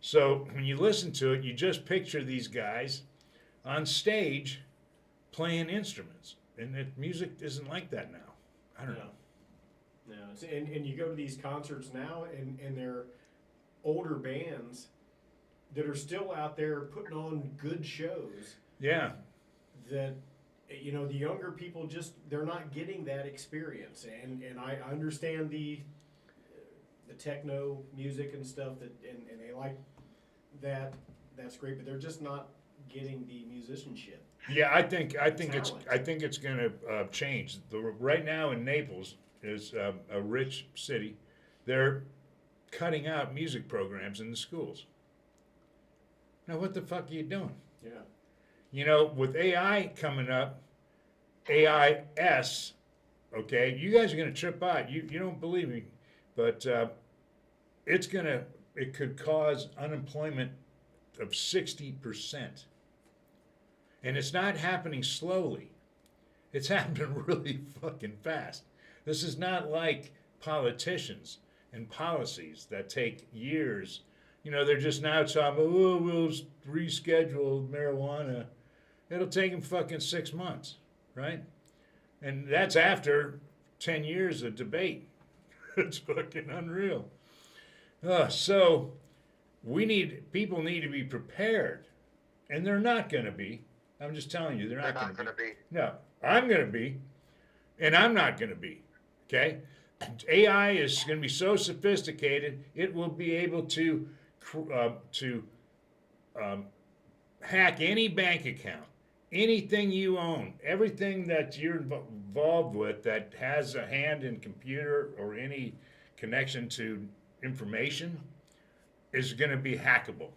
So when you listen to it, you just picture these guys on stage playing instruments, and music isn't like that now. I don't know. No, and you go to these concerts now, and they're older bands that are still out there putting on good shows. Yeah. That, you know, the younger people they're not getting that experience, and I understand the techno music and stuff and they like that. That's great, but they're just not getting the musicianship. Yeah, I think it's going to change. Right now in Naples is a rich city. They're cutting out music programs in the schools. Now, what the fuck are you doing? Yeah. You know, with AI coming up, AIS, okay, you guys are going to trip out. You don't believe me, but it could cause unemployment of 60%. And it's not happening slowly. It's happening really fucking fast. This is not like politicians and policies that take years. You know, they're just now talking, oh, we'll reschedule marijuana. It'll take them fucking 6 months, right? And that's after 10 years of debate. It's fucking unreal. So people need to be prepared. And they're not going to be. I'm just telling you, they're not going to be. No, I'm going to be. And I'm not going to be. Okay? AI is going to be so sophisticated, it will be able to hack any bank account, anything you own, everything that you're involved with that has a hand in computer or any connection to information is going to be hackable.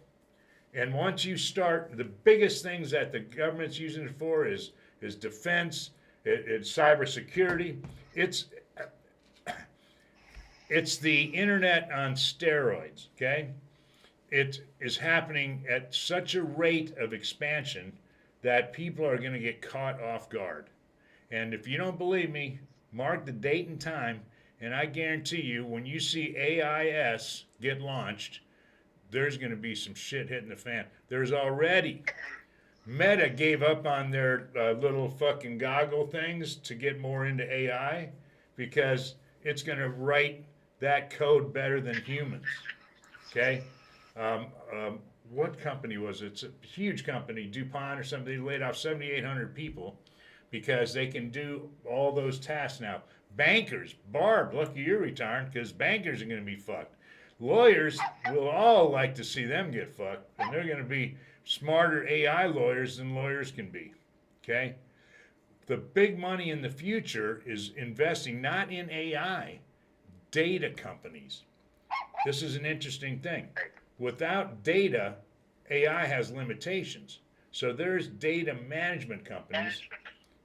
And once you start, the biggest things that the government's using it for is defense, it's cybersecurity. It's the internet on steroids, okay? It is happening at such a rate of expansion that people are going to get caught off guard. And if you don't believe me, mark the date and time, and I guarantee you, when you see AIS get launched, there's going to be some shit hitting the fan. There's already. Meta gave up on their little fucking goggle things to get more into AI because it's going to write that code better than humans. Okay? What company was it? It's a huge company, DuPont or something. They laid off 7,800 people because they can do all those tasks now. Bankers, Barb, lucky you're retiring because bankers are going to be fucked. Lawyers will all like to see them get fucked, and they're going to be smarter AI lawyers than lawyers can be. Okay? The big money in the future is investing not in AI, data companies. This is an interesting thing. Without data, AI has limitations. So there's data management companies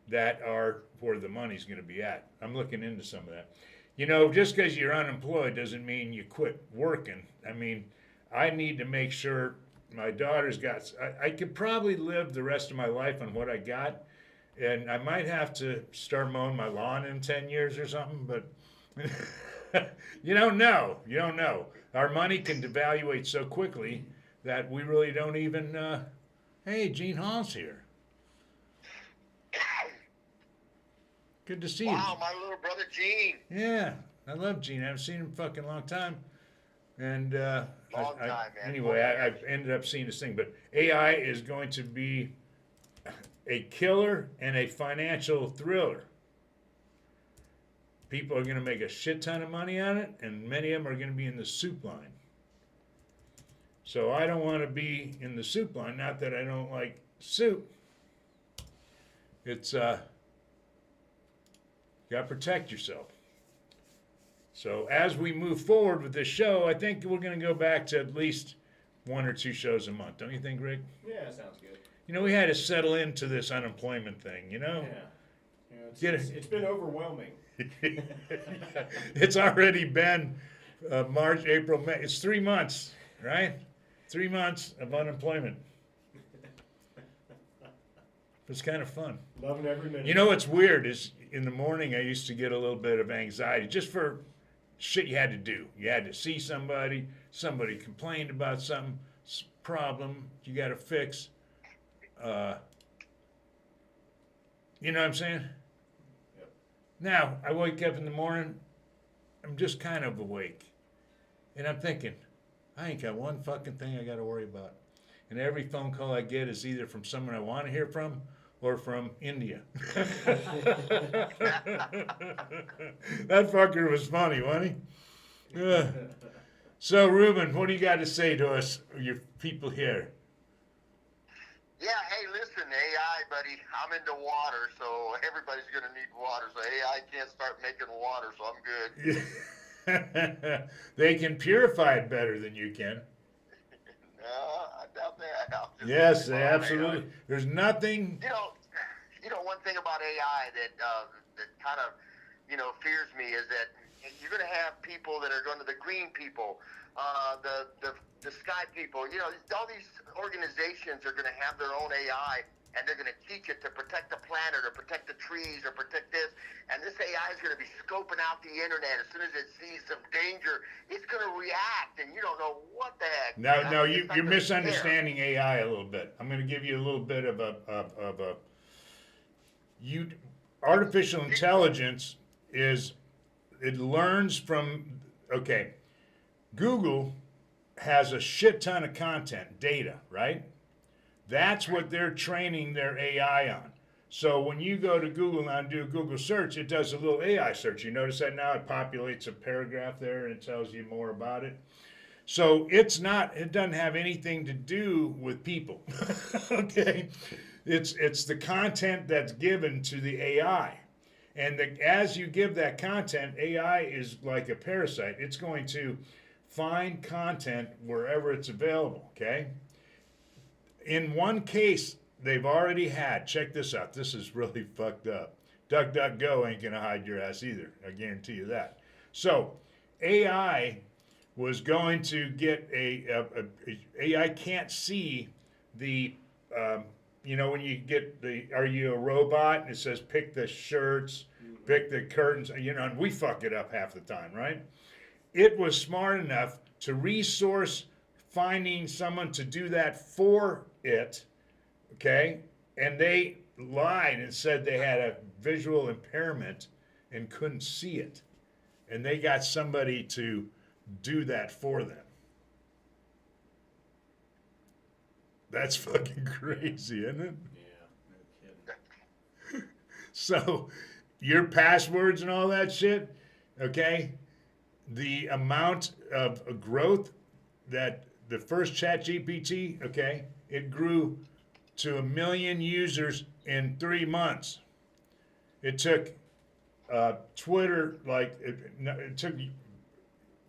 that are where the money's going to be at. I'm looking into some of that. You know, just because you're unemployed doesn't mean you quit working. I mean, I need to make sure my daughter's got, I could probably live the rest of my life on what I got. and I might have to start mowing my lawn in 10 years or something, but you don't know. You don't know. Our money can devaluate so quickly that we really don't even, hey, Gene Hall's here. Good to see you. Wow, my little brother Gene. Yeah, I love Gene. I haven't seen him fucking long time. And Long time, man. anyway, I've ended up seeing this thing. But AI is going to be a killer and a financial thriller. People are going to make a shit ton of money on it, and many of them are going to be in the soup line. So I don't want to be in the soup line. Not that I don't like soup. It's you got to protect yourself. So as we move forward with this show, I think we're going to go back to at least 1 or 2 shows a month. Don't you think, Rick? Yeah, sounds good. You know, we had to settle into this unemployment thing, you know? Yeah. It's been overwhelming. It's already been March, April, May. It's 3 months, right? 3 months of unemployment. It's kind of fun. Loving every minute. You know what's weird is in the morning I used to get a little bit of anxiety just for shit you had to do. You had to see somebody complained about some problem you got to fix. You know what I'm saying? Yep. Now, I wake up in the morning, I'm just kind of awake. And I'm thinking, I ain't got one fucking thing I got to worry about. And every phone call I get is either from someone I want to hear from or from India. That fucker was funny, wasn't he? So, Ruben, what do you got to say to us, your people here? Yeah, hey, listen, AI, buddy, I'm into water, so everybody's going to need water. So AI can't start making water, so I'm good. They can purify it better than you can. No, I doubt that. Yes, absolutely. There's nothing. You know, one thing about AI that kind of, fears me is that you're going to have people that are going to the green people, the sky people. You know, all these organizations are going to have their own AI, and they're going to teach it to protect the planet or protect the trees or protect this. And this AI is going to be scoping out the internet. As soon as it sees some danger, it's going to react, and you don't know what the heck. No, you're misunderstanding AI a little bit. I'm going to give you a little bit of artificial intelligence it learns from, okay, Google has a shit ton of content, data, right? That's what they're training their AI on. So when you go to Google now and do a Google search, it does a little AI search. You notice that now it populates a paragraph there and it tells you more about it. So it doesn't have anything to do with people, okay? It's the content that's given to the AI. And as you give that content, AI is like a parasite. It's going to find content wherever it's available, okay? In one case, they've already had, check this out, this is really fucked up. DuckDuckGo ain't gonna hide your ass either, I guarantee you that. So, AI was going to get AI can't see the, when you get are you a robot? And it says pick the shirts, pick the curtains, and we fuck it up half the time, right? It was smart enough to resource finding someone to do that for it, okay? And they lied and said they had a visual impairment and couldn't see it. And they got somebody to do that for them. That's fucking crazy, isn't it? Yeah, no kidding. So, your passwords and all that shit, okay? The amount of growth that the first ChatGPT, okay, it grew to 1 million users in 3 months. It took Twitter, it took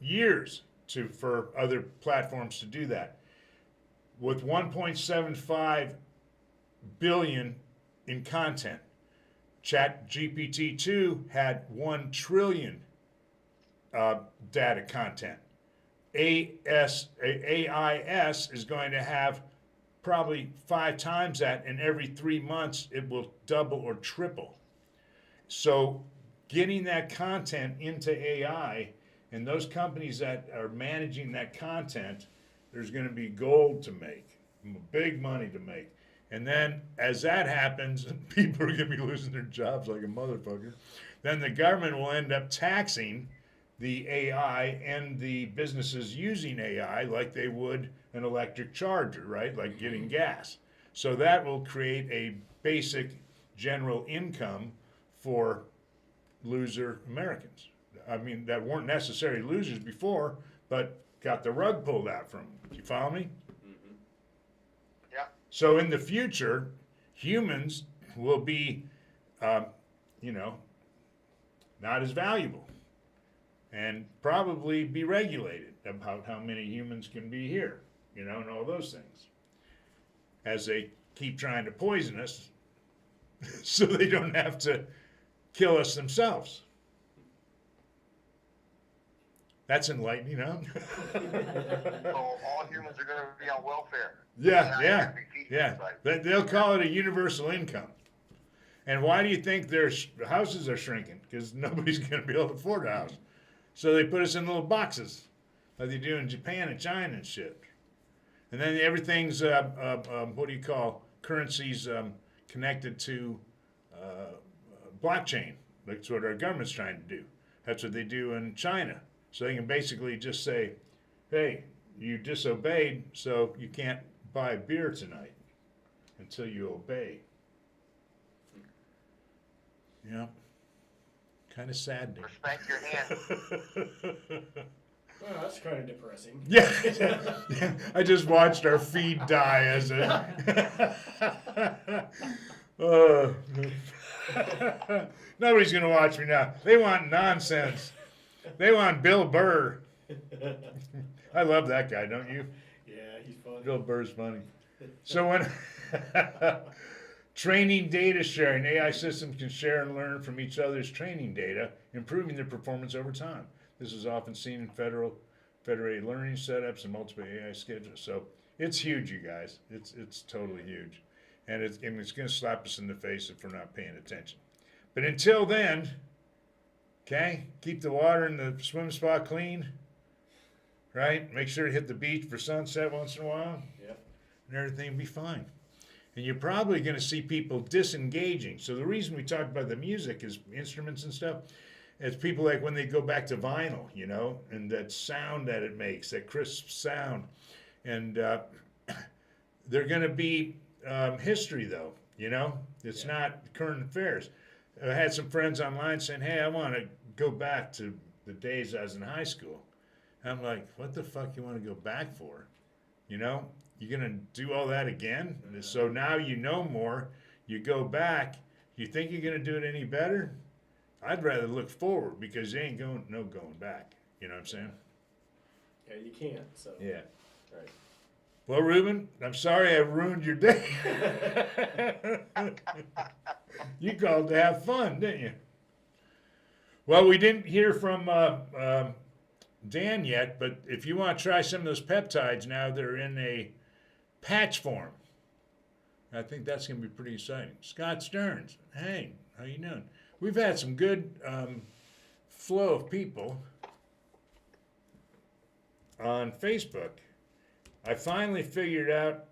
years for other platforms to do that. With 1.75 billion in content, ChatGPT-2 had 1 trillion data content. AIS is going to have probably 5 times that, and every 3 months it will double or triple. So getting that content into AI, and those companies that are managing that content, there's going to be gold to make, big money to make. And then as that happens, people are going to be losing their jobs like a motherfucker. Then the government will end up taxing the AI and the businesses using AI like they would an electric charger, right? Like getting gas. So that will create a basic general income for loser Americans. I mean, that weren't necessarily losers before, but got the rug pulled out from them. You follow me? Yeah. So in the future, humans will be, not as valuable, and probably be regulated about how many humans can be here, and all those things. As they keep trying to poison us, so they don't have to kill us themselves. That's enlightening, huh? So all humans are going to be on welfare. Yeah. They'll call it a universal income. And why do you think their houses are shrinking? Because nobody's going to be able to afford a house. So they put us in little boxes, like they do in Japan and China and shit. And then everything's currencies connected to blockchain. That's what our government's trying to do. That's what they do in China. So they can basically just say, hey, you disobeyed, so you can't buy beer tonight until you obey. Yeah. Kind of saddening. Respect your hand. Well, that's kind of depressing. Yeah. I just watched our feed die as a. Nobody's going to watch me now. They want nonsense. They want Bill Burr. I love that guy, don't you? Yeah, he's funny. Bill Burr's funny. So when training data sharing, AI systems can share and learn from each other's training data, improving their performance over time. This is often seen in federated learning setups and multiple AI schedules. So it's huge, you guys. It's totally huge, and it's going to slap us in the face if we're not paying attention. But until then, okay, keep the water in the swim spot clean, right? Make sure to hit the beach for sunset once in a while. Yep. And everything will be fine. And you're probably going to see people disengaging. So the reason we talked about the music is instruments and stuff. It's people like when they go back to vinyl, and that sound that it makes, that crisp sound. And they're going to be history, though, It's not current affairs. I had some friends online saying, hey, I want to go back to the days I was in high school. I'm like, what the fuck you want to go back for? You're going to do all that again? So now you know more. You go back. You think you're going to do it any better? I'd rather look forward because you ain't going back. You know what I'm saying? Yeah, you can't. So. Yeah. Right. Well, Ruben, I'm sorry I ruined your day. You called to have fun, didn't you? Well, we didn't hear from Dan yet, but if you want to try some of those peptides now, they're in a patch form. I think that's going to be pretty exciting. Scott Stearns, hey, how you doing? We've had some good flow of people on Facebook. I finally figured out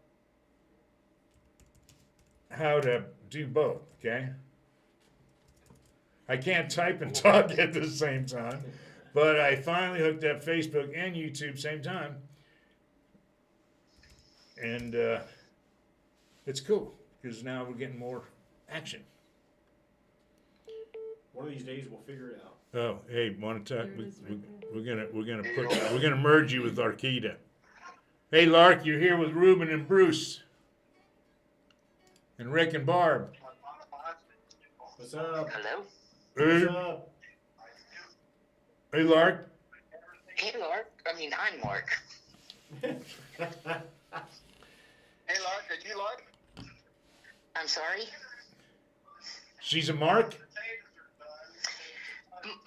how to do both, okay? I can't type and talk at the same time, but I finally hooked up Facebook and YouTube same time. And it's cool because now we're getting more action. One of these days we'll figure it out. Oh, hey, want to talk? There it is right We're gonna merge you with Arkita. Hey, Lark, you're here with Ruben and Bruce, and Rick and Barb. What's up? Hello? What's Hey, up? hey, Lark. Hey, Lark. I'm Lark. Hey, Lark, are you Lark? I'm sorry? She's a Mark.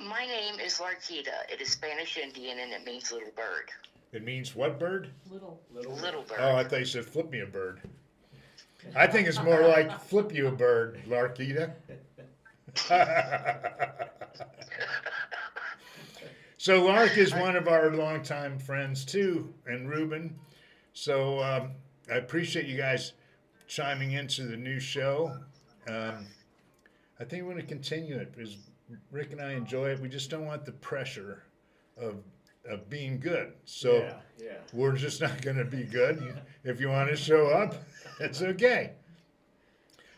My name is Larkita. It is Spanish Indian and it means little bird. It means what bird? Little. Little bird. Oh, I thought you said flip me a bird. I think it's more like flip you a bird, Larkita. So Lark is one of our longtime friends too, and Ruben. So I appreciate you guys chiming into the new show. I think we're going to continue it because Rick and I enjoy it. We just don't want the pressure of being good. So Yeah. we're just not going to be good. If you want to show up, it's okay.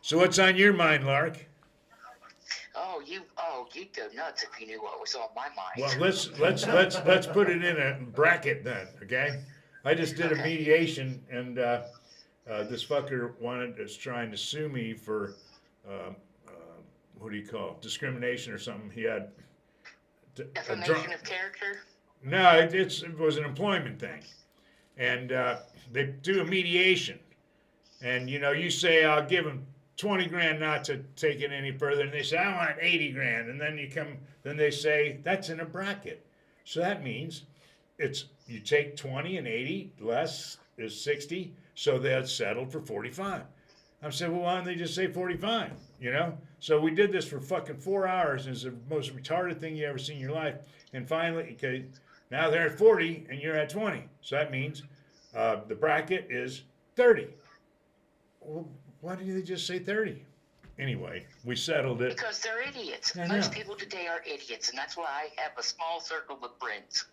So what's on your mind, Lark? You'd go nuts if you knew what was on my mind. Well, let's put it in a bracket then, okay? I just did a mediation, and this fucker is trying to sue me for what do you call it? Discrimination or something. He had Defamation of character? No, it was an employment thing, and they do a mediation, and you say I'll give him 20 grand not to take it any further, and they say I want 80 grand, and then they say that's in a bracket, so that means you take 20 and 80 less is 60, so that's settled for 45. I said, well, why don't they just say 45? So we did this for fucking 4 hours, and it's the most retarded thing you ever seen in your life. And finally, okay, now they're at 40 and you're at 20, so that means the bracket is 30. Well, why didn't they just say 30? Anyway, we settled it. Because they're idiots. I know. Most people today are idiots, and that's why I have a small circle of friends.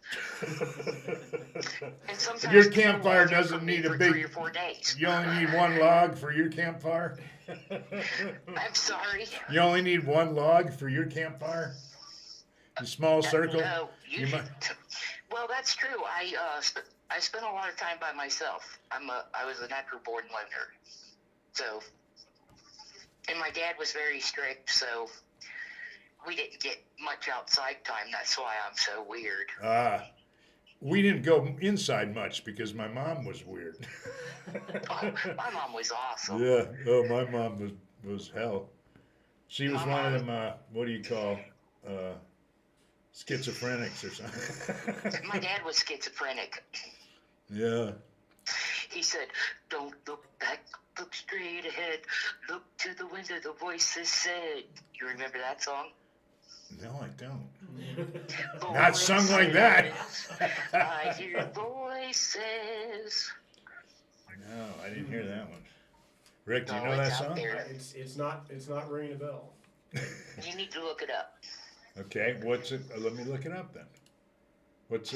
And sometimes Your people campfire will hear doesn't from me need a for big- 3 or 4 days. You only need one log for your campfire? I'm sorry. You only need one log for your campfire? The small circle? No, You might- Well, that's true. I spent a lot of time by myself. I was a natural born loner. So, and my dad was very strict, so we didn't get much outside time. That's why I'm so weird. We didn't go inside much because my mom was weird. Oh, my mom was awesome. Yeah. Oh, my mom was hell. She was one of them, what do you call, schizophrenics or something. My dad was schizophrenic. Yeah. He said, "Don't look back, look straight ahead. Look to the window, the voices said." You remember that song? No, I don't. Not sung like that. I hear voices. No, I didn't hear that one. Rick, do you No, know that it's out song? there. It's not ringing a bell. You need to look it up. Okay, what's it? Let me look it up then. What's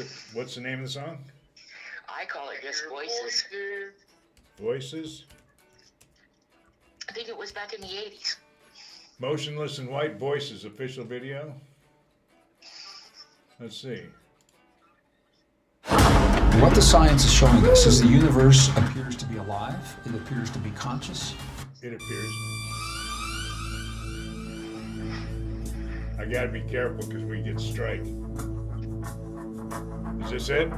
the name of the song? I call it just voices. Voices? I think it was back in the 80s. Motionless in White Voices official video. Let's see. What the science is showing us is the universe appears to be alive, it appears to be conscious. It appears. I gotta be careful because we get strike. Is this it?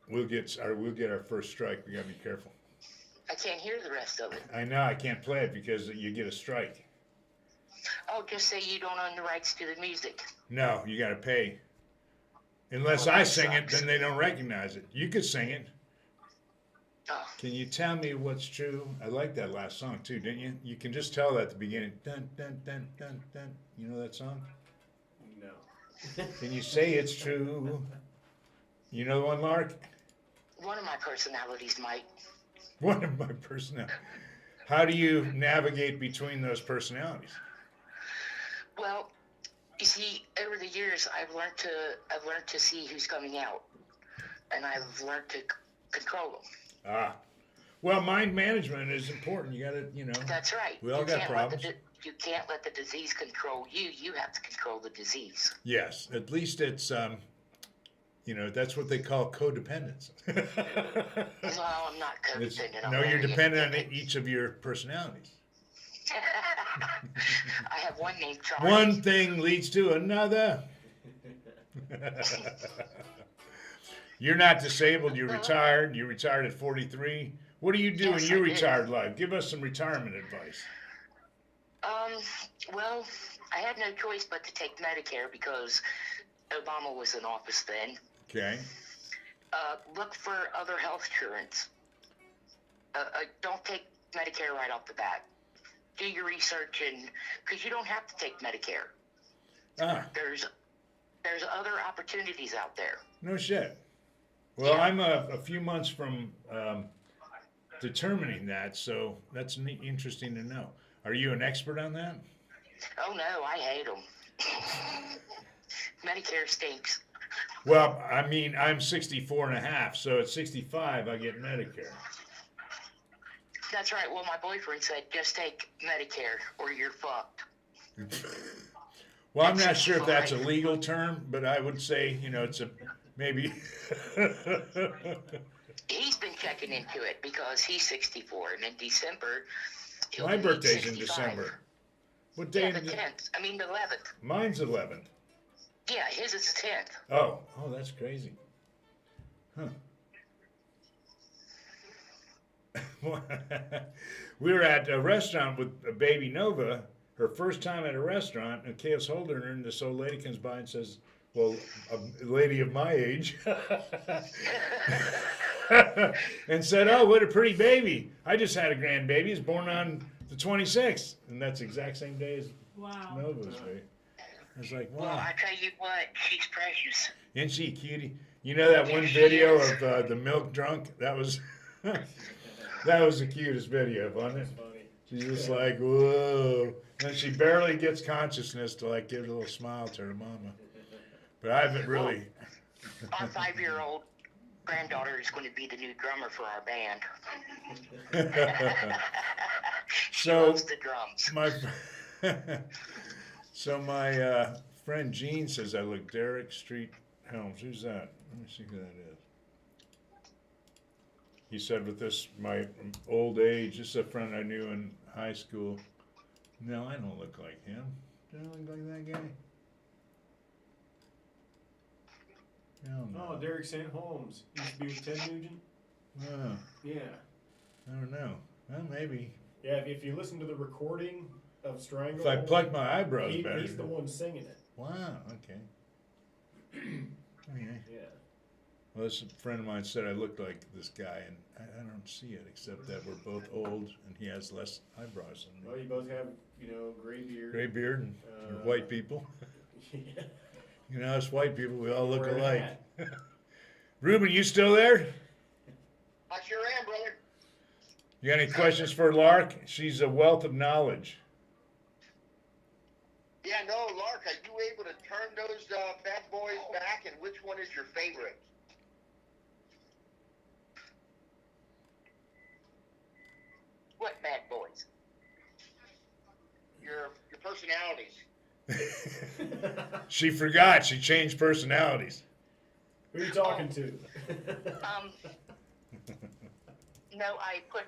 We'll get our first strike. We gotta be careful. I can't hear the rest of it. I know I can't play it because you get a strike. Oh, just say you don't own the rights to the music. No, you gotta pay. Unless Well, I that sing it, sucks. then they don't recognize it. You could sing it. Oh, Can you tell me what's true? I like that last song too, didn't you? You can just tell that at the beginning. Dun dun dun dun dun. You know that song? No. Can you say it's true? You know the one, Lark? one of my personalities might. One of my personalities. How do you navigate between those personalities? Well, you see, over the years, I've learned to see who's coming out, and I've learned to control them. Ah, well, mind management is important. You gotta, That's right. We all got problems. You can't let the disease control you. You have to control the disease. Yes, at least it's, that's what they call codependence. Well, I'm not codependent. I'm No, you're very dependent on independent. each of your personalities. I have one named Charlie. One thing leads to another. You're not disabled. You're retired. You retired at 43. What do you do Yes, in your I did. retired life? Give us some retirement advice. Well, I had no choice but to take Medicare because Obama was in office then. Okay. Look for other health insurance. Don't take Medicare right off the bat. Do your research, and because you don't have to take Medicare. There's other opportunities out there. No shit. Well, Yeah. I'm a few months from determining that, so that's interesting to know. Are you an expert on that? Oh no, I hate them. Medicare stinks. Well, I mean, I'm 64 and a half, so at 65, I get Medicare. That's right. Well, my boyfriend said just take Medicare or you're fucked. Well, I'm not sure if that's a legal term, but I would say, it's a maybe. He's been checking into it because he's 64, and in December, he'll My be birthday's in 65. December. What day? Yeah, the 10th. I mean, the 11th. Mine's 11th. Yeah, his is the 10th. Oh, that's crazy. Huh. We were at a restaurant with a baby Nova, her first time at a restaurant, and Chaos holding her, and this old lady comes by and says, well, a lady of my age, and said, oh, what a pretty baby. I just had a grandbaby. He was born on the 26th. And that's the exact same day as Wow. Nova's, right? I was like, Well, wow. I tell you what, she's precious. Isn't she a cutie? You know that one video of the milk drunk? That was that was the cutest video, wasn't it? Funny. She's just like, whoa. And she barely gets consciousness to like give a little smile to her mama. But I haven't really. Our 5-year-old granddaughter is going to be the new drummer for our band. She So loves the drums. my friend Gene says I look Derek Street Helms. Who's that? Let me see who that is. He said with this my old age, this is a friend I knew in high school. No, I don't look like him. Do I look like that guy? Hell no. Oh, Derek St. Holmes. Used to be with Ted Nugent. Oh, Yeah. I don't know. Well, maybe. Yeah, if you listen to the recording of Strangle, If I pluck my eyebrows better. he's the one singing it. Wow, okay. Okay. Yeah. Well, this friend of mine said I looked like this guy, and I don't see it, except that we're both old, and he has less eyebrows than Well, me. you both have, gray beard. Gray beard and we're white people. Yeah. You know, us white people, we all look Wear a alike. hat. Ruben, you still there? I sure am, brother. You got any questions for Lark? She's a wealth of knowledge. Yeah, no, Lark, are you able to turn those bad boys back, and which one is your favorite? What bad boys? Your personalities. She forgot. She changed personalities. Who are you talking to? No, I put.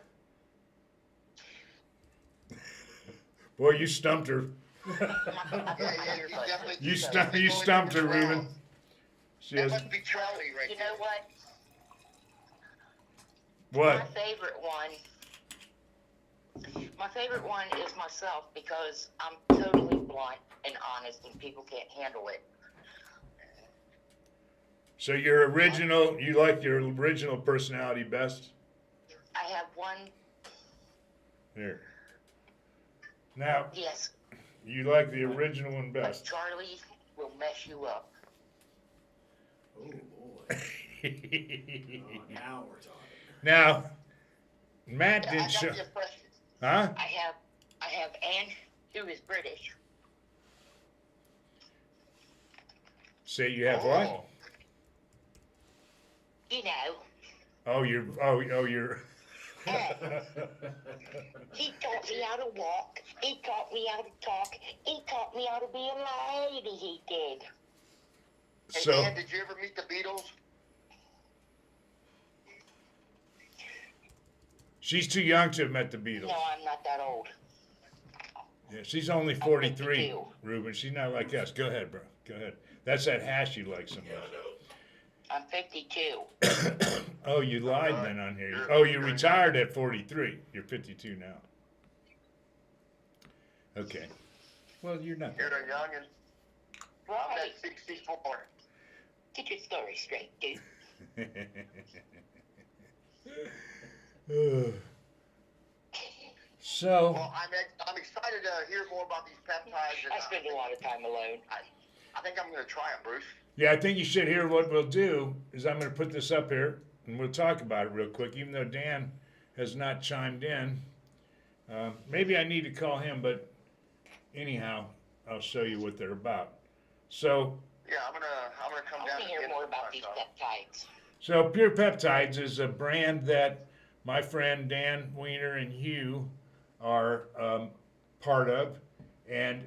Boy, you stumped her. You stumped her, Ruben. She That has must be Charlie right You there. know what? what? My favorite one is myself because I'm totally blunt and honest, and people can't handle it. So your original, you like your original personality best? I have one. Here. Now, Yes, you like the original one but best. Charlie will mess you up. Oh boy. Oh, now we're talking. Now, Matt I didn't got show. your question. Huh? I have Anne, who is British. Say you have what? Oh. You know, Oh, you're. he taught me how to walk. He taught me how to talk. He taught me how to be a lady. He did. Hey, So, Dan, did you ever meet the Beatles? she's too young to have met the Beatles. No, I'm not that old. Yeah, she's only 43, 52. Ruben. She's not like us. Go ahead, bro. Go ahead. That's that hash you like so much. I'm 52. Oh, you lied then on here. Oh, you retired at 43. You're 52 now. Okay. Well, you're not. You're the youngest. I'm Right. at 64. Get your story straight, dude. So, Well, I'm excited to hear more about these peptides. And I spend a lot of time alone. I think I'm going to try them, Bruce. yeah, I think you should hear what we'll do is I'm going to put this up here and we'll talk about it real quick, even though Dan has not chimed in. Maybe I need to call him, but anyhow, I'll show you what they're about. So, Yeah, I'm gonna come I down want to hear get more some about these stuff. peptides. so Pure Peptides is a brand that my friend Dan Weiner and Hugh are part of, and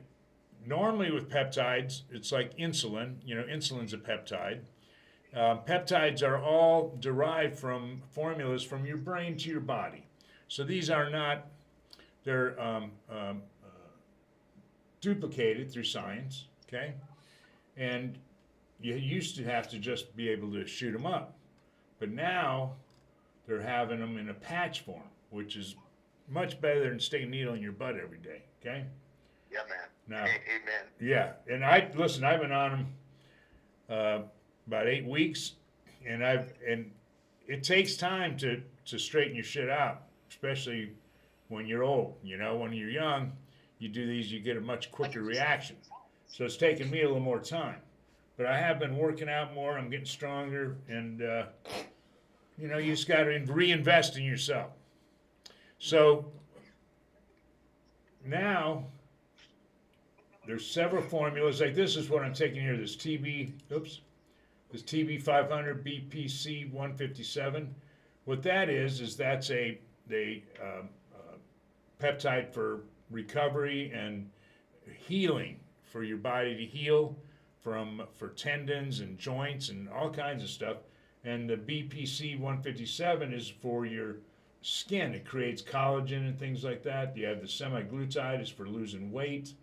normally with peptides, it's like insulin. You know, insulin's a peptide. Peptides are all derived from formulas from your brain to your body. So these are not, they're duplicated through science, okay? And you used to have to just be able to shoot them up. But now they're having them in a patch form, which is much better than sticking a needle in your butt every day, okay? Yeah, man. Now, Amen. yeah, and I've been on them about 8 weeks, and it takes time to straighten your shit out, especially when you're old. You know, when you're young, you do these, you get a much quicker reaction. So it's taken me a little more time, but I have been working out more. I'm getting stronger, and you know, you just got to reinvest in yourself. So now there's several formulas. Like this is what I'm taking here. This TB 500 BPC 157. What that is that's a peptide for recovery and healing, for your body to heal for tendons and joints and all kinds of stuff. And the BPC 157 is for your skin. It creates collagen and things like that. You have the semaglutide is for losing weight.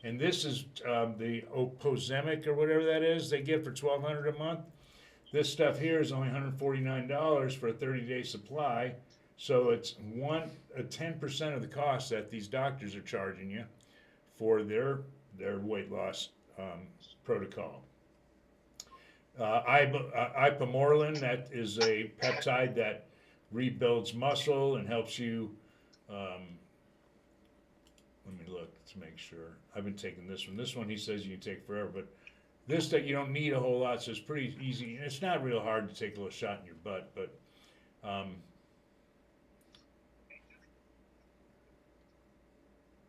And this is the Opozemic or whatever that is they give for $1,200 a month. This stuff here is only $149 for a 30-day supply. So it's 10% of the cost that these doctors are charging you for their weight loss protocol. Ipamorelin, that is a peptide that rebuilds muscle and helps you. Let me look to make sure. I've been taking this one. This one he says you can take forever, but this that you don't need a whole lot, so it's pretty easy. And it's not real hard to take a little shot in your butt, but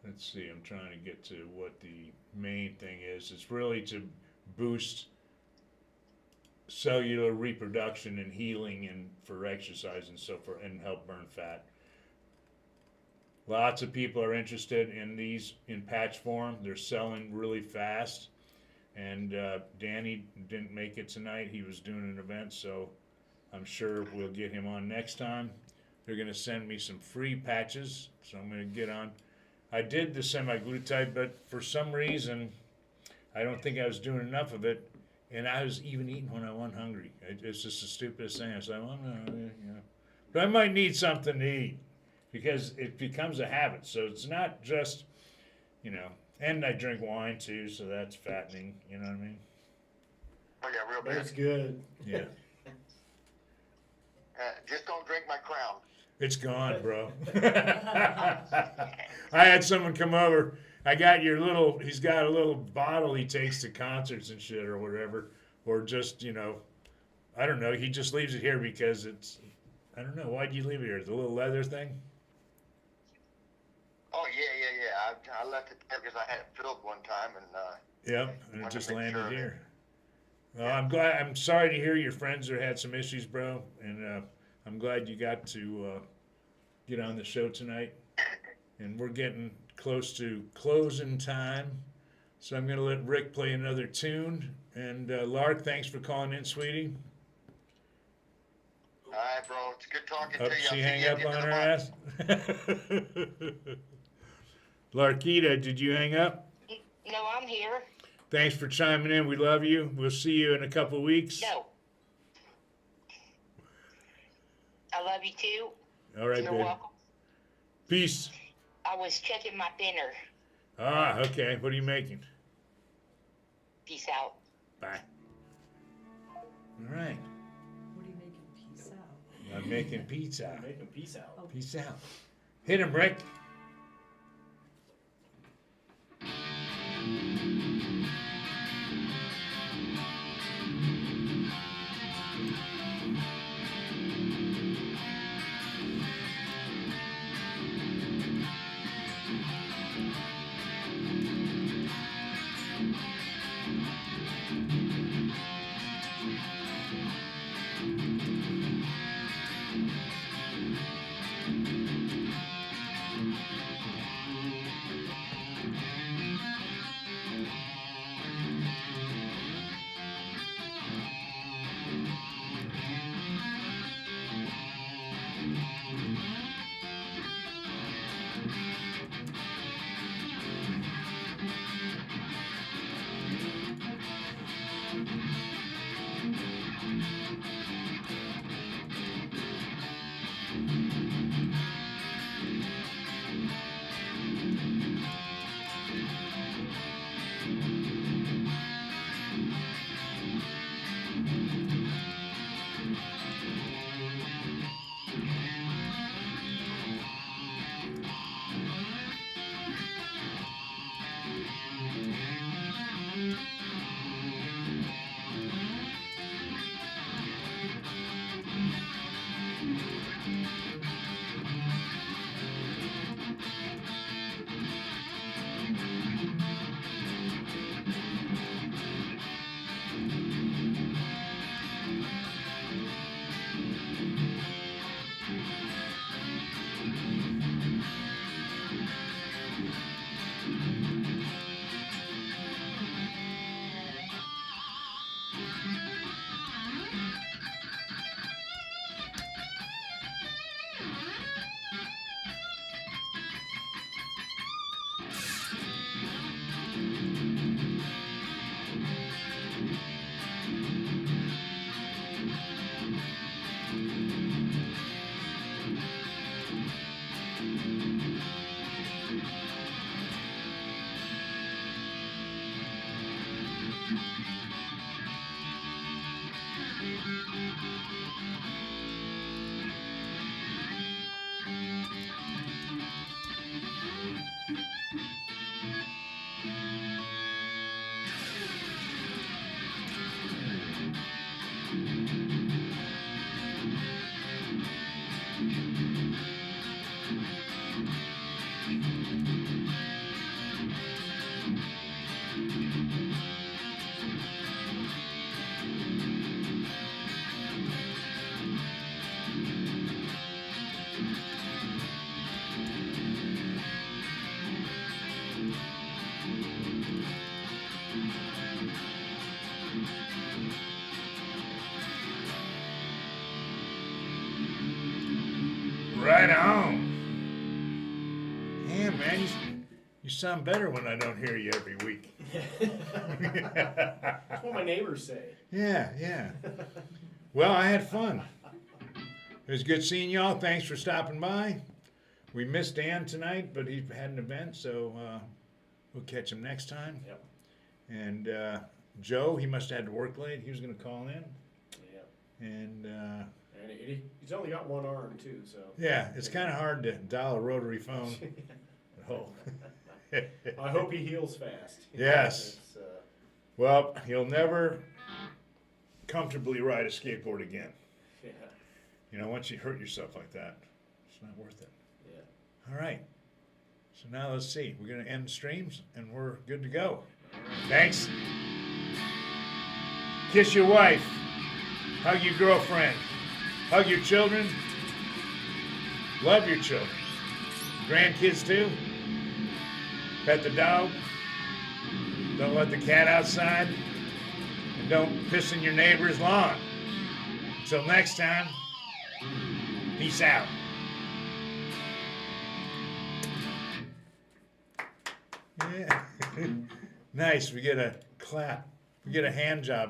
let's see. I'm trying to get to what the main thing is. It's really to boost cellular reproduction and healing and for exercise and so forth, and help burn fat. Lots of people are interested in these in patch form. They're selling really fast. And Danny didn't make it tonight. He was doing an event, so I'm sure we'll get him on next time. They're going to send me some free patches, so I'm going to get on. I did the semaglutide, but for some reason, I don't think I was doing enough of it. And I was even eating when I wasn't hungry. It's just the stupidest thing. I was like, well, no, you know. But I might need something to eat because it becomes a habit. So it's not just, you know, and I drink wine too, so that's fattening. You know what I mean? Oh yeah, real bad. That's good. Yeah. Just don't drink my Crown. It's gone, bro. I had someone come over. I got he's got a little bottle he takes to concerts and shit or whatever. Or just, you know, I don't know. He just leaves it here because I don't know. Why'd you leave it here? The little leather thing? Oh yeah. I left it there because I had it filled one time and. Yep, and it wanted just to make landed sure. here. Well, I'm sorry to hear your friends had some issues, bro. And I'm glad you got to get on the show tonight. And we're getting close to closing time. So I'm going to let Rick play another tune. And Lark, thanks for calling in, sweetie. All right, bro. It's good talking Oh, to you. she I'll see hang you up at the on end of her the month. ass? Larkita, did you hang up? No, I'm here. Thanks for chiming in. We love you. We'll see you in a couple weeks. No. love you too. All right, You're babe. welcome. Peace. I was checking my dinner. Ah, okay. What are you making? Peace out. Bye. All right. What are you making? Peace out. I'm making pizza. Making peace out. Peace out. Hit him, Rick. Right on. Yeah, man, you sound better when I don't hear you every week. That's what my neighbors say. Yeah, yeah. Well, I had fun. It was good seeing y'all. Thanks for stopping by. We missed Dan tonight, but he had an event, so we'll catch him next time. Yep. And Joe, he must have had to work late. He was going to call in. Yeah. And And he's only got one arm too, so. yeah, it's kind of hard to dial a rotary phone. Oh. I hope he heals fast. Yes. It's, Well, he'll never comfortably ride a skateboard again. yeah. You know, once you hurt yourself like that, it's not worth it. Yeah. All right. So now let's see. We're going to end streams and we're good to go. Thanks. Kiss your wife. Hug your girlfriend. Hug your children. Love your children. Grandkids too. Pet the dog. Don't let the cat outside. And don't piss in your neighbor's lawn. Until next time, peace out. Yeah. Nice. We get a clap. We get a hand job.